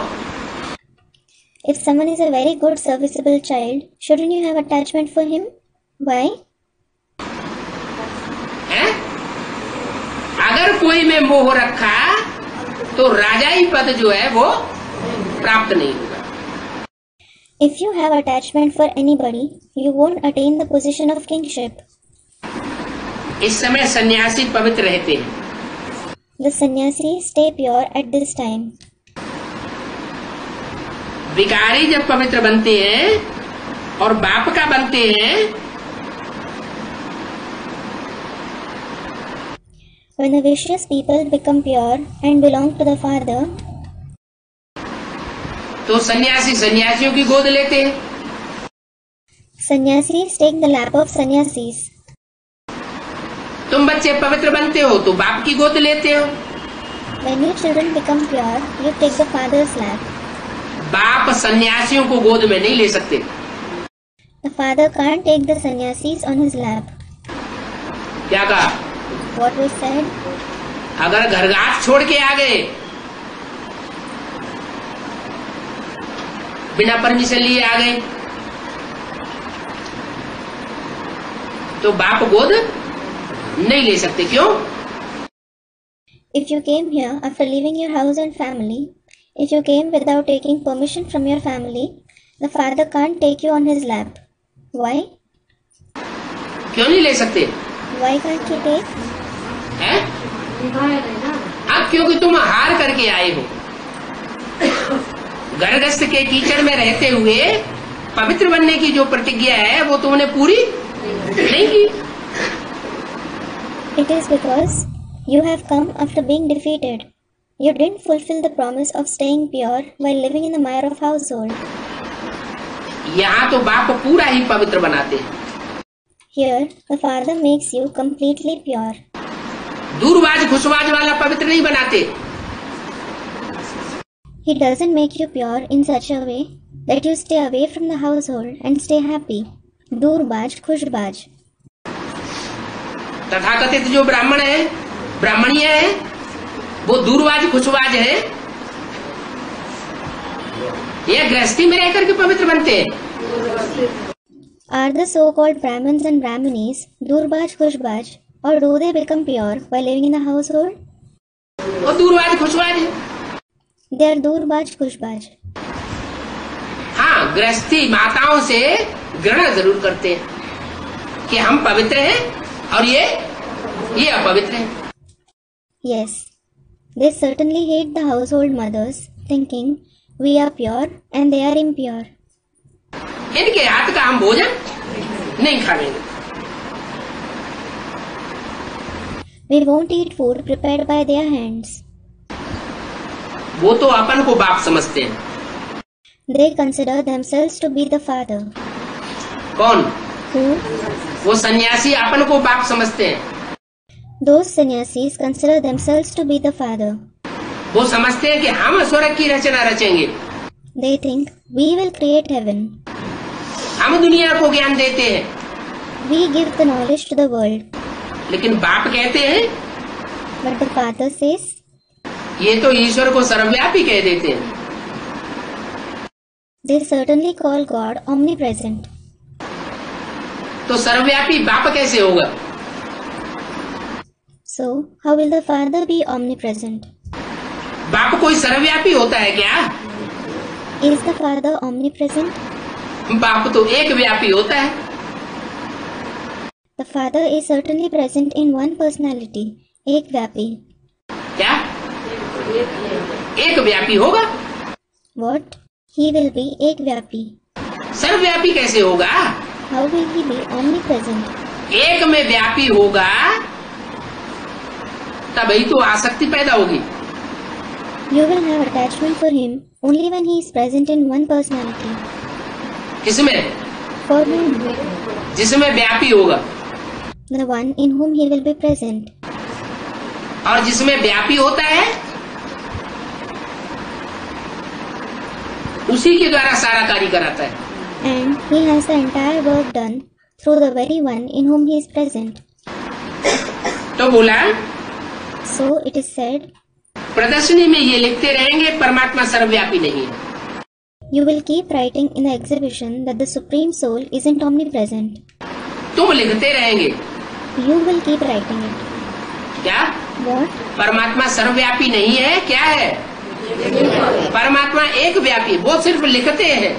If someone is a very good serviceable child, shouldn't you have attachment for him? Why? है? अगर कोई में मोह रखा तो राजाई पद जो है वो प्राप्त नहीं होगा। If you have attachment for anybody, you won't attain the position of kingship. इस समय सन्यासी पवित्र रहते हैं। The sannyasis stay pure at this time. विकारी जब पवित्र बनते हैं और बाप का बनते हैं, When the vicious people become pure and belong to the father, तो सन्यासी सन्यासियों की गोद लेते हैं। sannyasis take the lap of sannyasis. तुम बच्चे पवित्र बनते हो तो बाप की गोद लेते हो। When your children become pure, you take the father's lap. बाप सन्यासियों को गोद में नहीं ले सकते। The father can't take the sannyasis on his lap. क्या कहा? What was said? अगर घरगाट छोड़ के आ गए, बिना परमिशन लिए आ गए, तो बाप गोद नहीं ले सकते। क्यों? If you came here after leaving your house and family, if you came without taking permission from your family, the father can't take you on his lap. Why? क्यों नहीं ले सकते? Why can't you take? हैं? अब क्योंकि तुम हार करके आए हो। गर्भस्थ के कीचड़ में रहते हुए पवित्र बनने की जो प्रतिज्ञा है वो तुमने पूरी नहीं की। It is because you have come after being defeated. You didn't fulfill the promise of staying pure while living in the mire of household. यहाँ तो बाप पूरा ही पवित्र बनाते हैं। Here, the father makes you completely pure. दूरबाज Khushbaz वाला पवित्र नहीं बनाते। He doesn't make you pure in such a way that you stay away from the household and stay happy. दूरबाज Khushbaz. तथाकथित जो ब्राह्मण है, ब्राह्मणीय है, वो दूरबाज खुशबाज है, ये गृहस्थी में रहकर के पवित्र बनते हैं। Are the so-called Brahmins and Brahmanis दूरबाज Khushbaz, or do they become pure while living in the household? वो दूरबाज खुशबाज है। They are दूरबाज Khushbaz. हाँ, गृहस्थी माताओं से ग्रहण जरूर करते हैं कि हम पवित्र हैं और ये अपवित्र हैं। Yes, they certainly hate the household mothers, thinking we are pure and they are impure. इनके हाथ का हम भोजन नहीं खाएंगे। We won't eat food prepared by their hands. वो तो अपन को बाप समझते हैं। They consider themselves to be the father. कौन? Who? वो सन्यासी अपन को बाप समझते हैं। Those sannyasis consider themselves to be the father. वो समझते हैं कि हम स्वर्ग की रचना रचेंगे। They think we will create heaven. हम दुनिया को ज्ञान देते हैं। We give the knowledge to the world. लेकिन बाप कहते हैं But the father says, ये तो ईश्वर को सर्वव्यापी कह देते हैं। they certainly call God omnipresent. तो सर्वव्यापी बाप कैसे होगा? So, how will the father be omnipresent? बाप कोई सर्वव्यापी होता है क्या? Is the father omnipresent? बाप तो एक व्यापी होता है। The father is certainly present in one personality, Ekvyapi. क्या? एक व्यापी होगा? What? He will be Ekvyapi. सर्वव्यापी कैसे होगा? How will he be omnipresent? एक में व्यापी होगा तभी तो आसक्ति पैदा होगी। You will have attachment for him only when he is present in one personality. किसमें? For whom? जिसमें व्यापी होगा। The one in whom he will be present. और जिसमें व्यापी होता है उसी के द्वारा सारा कार्य कराता है। And he has the entire work done through the very one in whom he is present. तो बोला, So it is said, प्रदर्शनी में ये लिखते रहेंगे परमात्मा सर्वव्यापी नहीं है। you will keep writing in the exhibition that the Supreme Soul isn't omnipresent. तुम लिखते रहेंगे। You will keep writing it. क्या? What? परमात्मा सर्वव्यापी नहीं है, क्या है? परमात्मा एक व्यापी, वो सिर्फ लिखते हैं।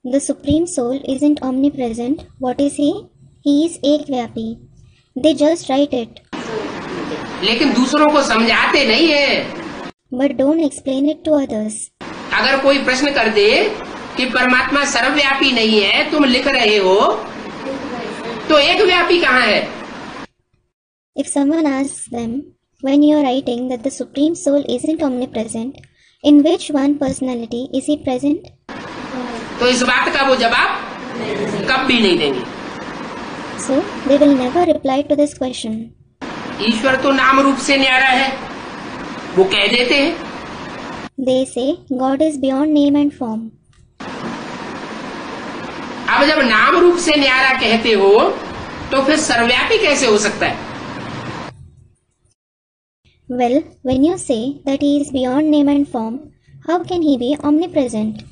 The Supreme Soul isn't omnipresent. What is he? He is Ekvyapi. They just write it, लेकिन दूसरों को समझाते नहीं है। but don't explain it to others. अगर कोई प्रश्न कर दे कि परमात्मा सर्वव्यापी नहीं है, तुम लिख रहे हो, तो एक व्यापी कहाँ है? If someone asks them, when you are writing that the Supreme Soul isn't omnipresent, in which one personality is he present? तो इस बात का वो जवाब कब भी नहीं देंगे। So, they will never reply to this question. ईश्वर तो नाम रूप से न्यारा है, वो कह देते हैं। They say God is beyond name and form. अब जब नाम रूप से न्यारा कहते हो तो फिर सर्वव्यापी कैसे हो सकता है? Well, when you say that he is beyond name and form, how can he be omnipresent?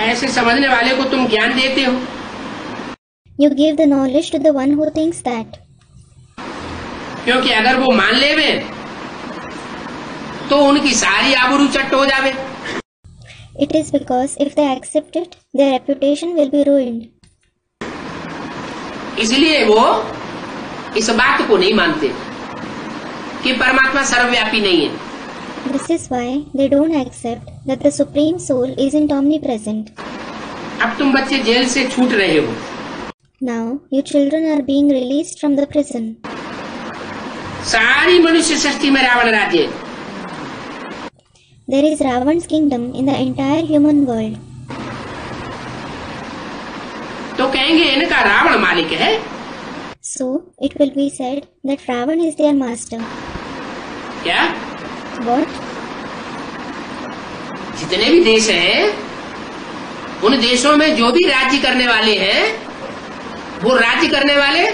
ऐसे समझने वाले को तुम ज्ञान देते हो। You give the knowledge to the one who thinks that. क्योंकि अगर वो मान लेवे तो उनकी सारी आबरू चट हो जावे। It is because if they accept it, their reputation will be ruined. इसलिए वो इस बात को नहीं मानते कि परमात्मा सर्वव्यापी नहीं है। This is why they don't accept that the Supreme Soul isn't omnipresent. अब तुम बच्चे जेल से छूट रहे हो। Now, you children are being released from the prison. सारी मनुष्य सृष्टि में रावण राज्य है। There is Ravan's kingdom in the entire human world. तो कहेंगे इनका रावण मालिक है। So, it will be said that Ravan is their master. क्या? What? जितने भी देश हैं, उन देशों में जो भी राज्य करने वाले हैं, वो राज्य करने वाले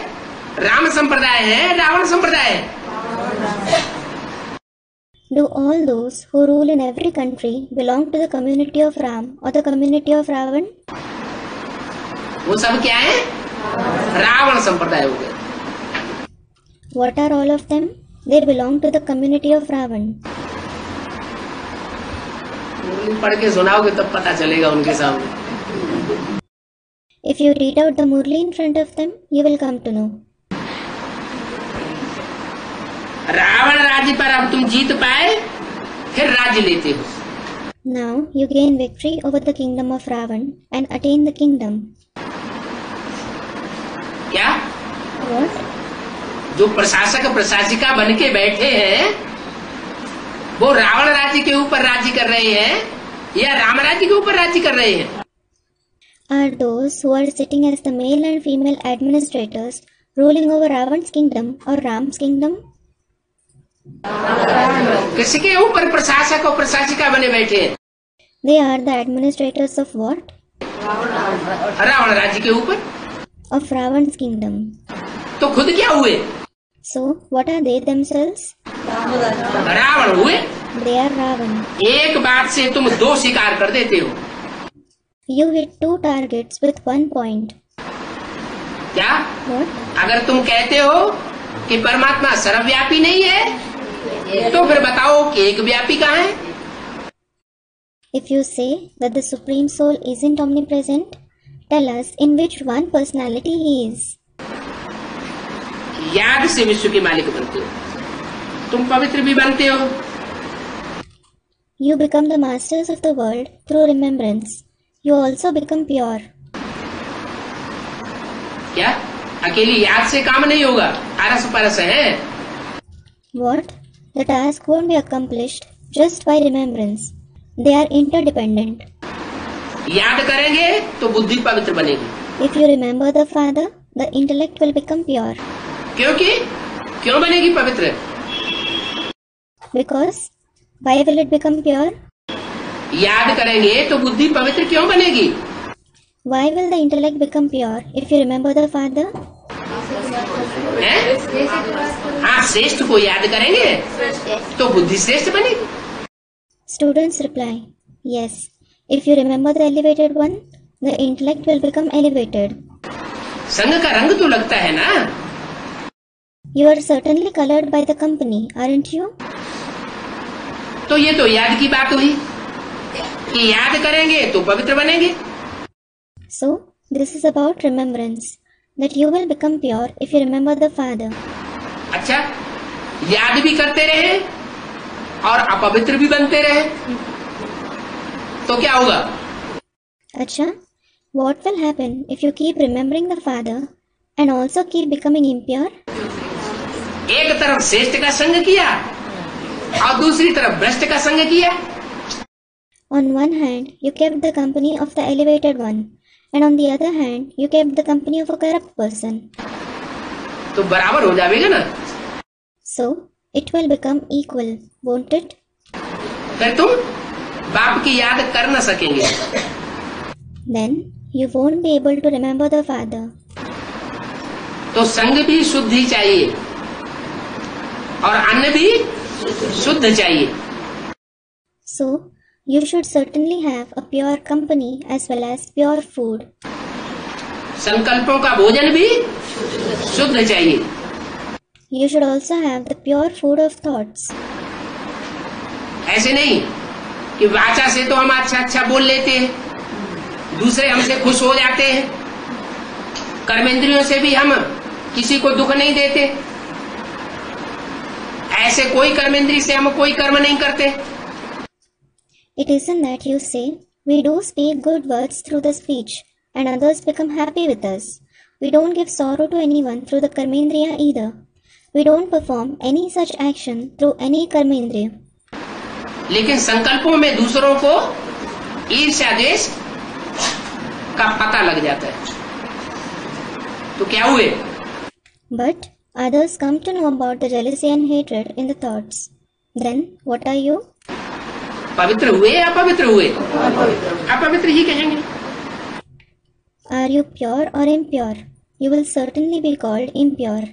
राम संप्रदाय है, रावण संप्रदाय है। Do all those who rule in every country belong to the community of Ram or the community of Ravan? वो सब क्या है? रावण संप्रदाय हो गए। What are all of them? They belong to the community of Ravan. पढ़ के सुनाओगे तब पता चलेगा उनके सामने। If you read out the Murli in front of them, you will come to know. Ravan राज्य पर अब तुम जीत पाए, फिर राज्य लेते हो। Now you gain victory over the kingdom of Ravan and attain the kingdom. क्या? What? जो प्रशासक प्रशासिका बन के बैठे हैं, वो रावण राज्य के ऊपर राज्य कर रहे हैं या राम राज्य के ऊपर राज्य कर रहे हैं? Are those who are sitting as the male and female administrators ruling over Ravan's kingdom or Ram's kingdom? किसके ऊपर प्रशासक और प्रशासिका बने बैठे हैं? They are the administrators of what? Ravan राज्य के ऊपर। Of Ravan's kingdom. तो खुद क्या हुए? So, what are they themselves? Ravan हुए। They are Ravan. एक बात से तुम दो शिकार कर देते हो। You hit 2 targets with 1 point. क्या? What? अगर तुम कहते हो कि परमात्मा सर्वव्यापी नहीं है, तो फिर बताओ कि एक व्यापी कहाँ है? If you say that the Supreme Soul isn't omnipresent, tell us in which one personality he is. याद से विश्व के मालिक बनते हो, तुम पवित्र भी बनते हो। You become the masters of the world through remembrance. You also become pure. क्या? अकेली याद से काम नहीं होगा, अरस परस है। What? The task won't be accomplished just by remembrance. They are interdependent. याद करेंगे तो बुद्धि पवित्र बनेगी। If you remember the Father, the intellect will become pure. क्यों बनेगी पवित्र? Because why will it become pure? याद करेंगे तो बुद्धि पवित्र क्यों बनेगी? Why will the intellect become pure if you remember the Father? हाँ, श्रेष्ठ को याद करेंगे तो बुद्धि श्रेष्ठ बनेगी। Students reply, yes. If you remember the elevated one, the intellect will become elevated. संग का रंग तो लगता है ना? You are certainly colored by the company, aren't you? तो ये तो याद की बात हुई कि याद करेंगे तो पवित्र बनेंगे। So, this is about remembrance, that you will become pure if you remember the Father. अच्छा, याद भी करते रहे और अपवित्र भी बनते रहे तो क्या होगा? Acha, what will happen if you keep remembering the Father and also keep becoming impure? एक तरफ श्रेष्ठ का संग किया और दूसरी तरफ भ्रष्ट का संग किया। On one hand, you kept the company of the elevated one, and on the other hand, you kept the company of a corrupt person. तो बराबर हो जाएगा ना? So, it will become equal, won't it? फिर तुम बाप की याद कर न सकेंगे। Then, you won't be able to remember the Father. तो संग भी शुद्ध ही चाहिए और अन्न भी शुद्ध चाहिए। So, you should certainly have a pure company as well as pure food. संकल्पों का भोजन भी शुद्ध चाहिए। You should also have the pure food of thoughts. ऐसे नहीं कि वाचा से तो हम अच्छा बोल लेते हैं, दूसरे हमसे खुश हो जाते हैं, कर्मेंद्रियों से भी हम किसी को दुख नहीं देते, ऐसे कोई कर्मेंद्री से हम कोई कर्म नहीं करते। It isn't that you say, we do speak good words through the speech and others become happy with us. We don't give sorrow to anyone through the karmendriya either. We don't perform any such action through any karmendriya. लेकिन संकल्पों में दूसरों को ईर्ष्या द्वेष का पता लग जाता है, तो क्या हुए? But others come to know about the jealousy and hatred in the thoughts. Then what are you? पवित्र हुए या अपवित्र हुए? अपवित्र ही कहेंगे। Are you pure or impure? You will certainly be called impure.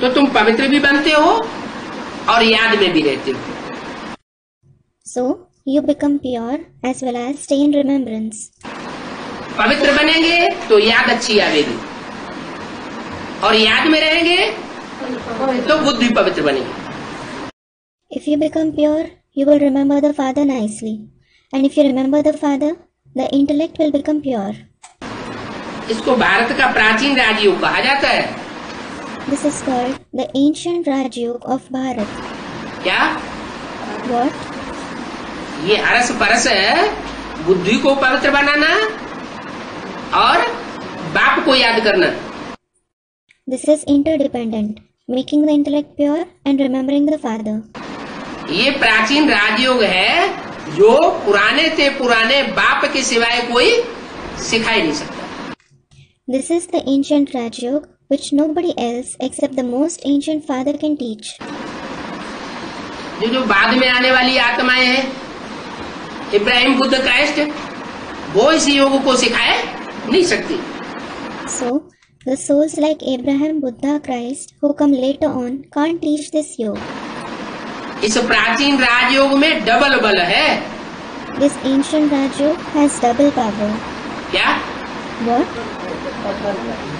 तो तुम पवित्र भी बनते हो और याद में भी रहते हो। So you become pure as well as stay in remembrance. पवित्र बनेंगे तो याद अच्छी आवेगी और याद में रहेंगे तो बुद्धि पवित्र बनेगी। If you become pure, you will remember the Father nicely. And if you remember the Father, the intellect will become pure. इसको भारत का प्राचीन राजयोग कहा जाता है। This is called the ancient Rajyog of Bharat. क्या? What? ये अरस परस है, बुद्धि को पवित्र बनाना और बाप को याद करना। This is interdependent, making the intellect pure and remembering the Father. ये प्राचीन राजयोग है जो पुराने बाप के सिवाय कोई सिखा ही नहीं सकता। This is the ancient Rajyog which nobody else except the most ancient Father can teach. जो बाद में आने वाली आत्माएं हैं, इब्राहिम, बुद्ध, क्राइस्ट, वो इस योग को सिखाए नहीं सकती। So, The souls like Abraham, Buddha, Christ who come later on can't teach this yoga. इस प्राचीन राजयोग में डबल बल है। This ancient Rajयोग has double power. क्या? What?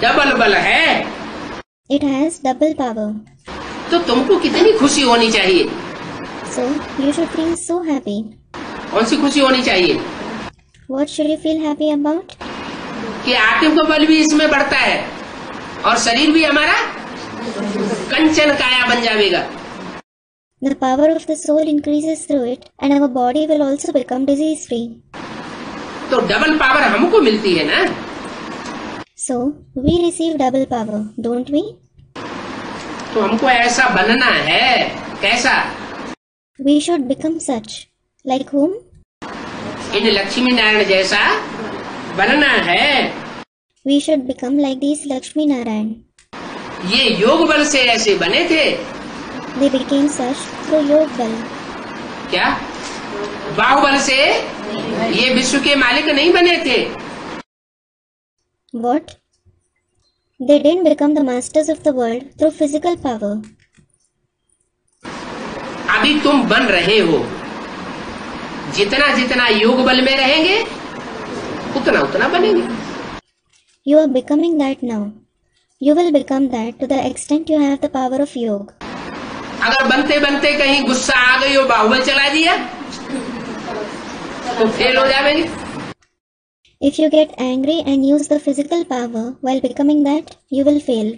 डबल बल है। It has double power. तो तुमको कितनी खुशी होनी चाहिए? So you should feel so happy. कौन सी खुशी होनी चाहिए? What should you feel happy about? कि आत्म बल भी इसमें बढ़ता है और शरीर भी हमारा कंचन काया बन जाएगा। The power of the soul increases through it and our body will also become disease free. तो डबल पावर हमको मिलती है ना? So we receive double power, don't we? तो हमको ऐसा बनना है। कैसा? We should become such. Like whom? इन लक्ष्मी नारायण जैसा बनना है। We should become like these Lakshmi Narayan. ये योग बल से ऐसे बने थे। They became such through Yog Bal. क्या? बाहुबल से ये विश्व के मालिक नहीं बने थे। What? They didn't become the masters of the world through physical power. अभी तुम बन रहे हो। जितना जितना योग बल में रहेंगे उतना उतना बनेंगे। You are becoming that now. You will become that to the extent you have the power of yoga. अगर बनते बनते कहीं गुस्सा आ गई और बाहुबल चला दिया तो फेल हो जाएंगे। If you get angry and use the physical power while becoming that, you will fail.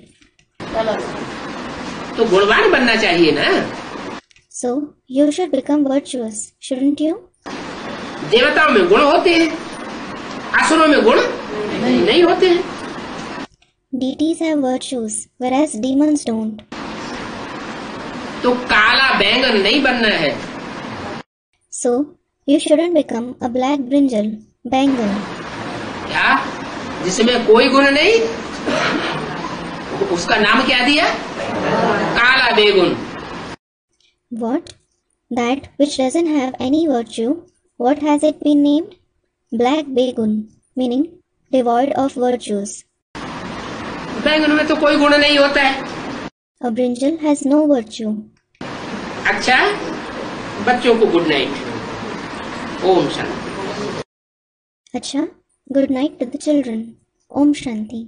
तो गुणवान बनना चाहिए ना। So you should become virtuous, shouldn't you? देवताओं में गुण होते हैं, असुरों में गुण नहीं होते हैं। Deities have virtues, whereas demons don't. तो काला बैंगन नहीं बनना है। So you shouldn't become a black brinjal, bangan. क्या? जिसमें कोई गुण नहीं, उसका नाम क्या दिया? काला बेगुन। What? That which doesn't have any virtue, what has it been named? Black begun, meaning devoid of virtues. बैंगन में तो कोई गुण नहीं होता है। A brinjal has no virtue. अच्छा, बच्चों को good night. Om Shanti. Acha, good night to the children. Om Shanti.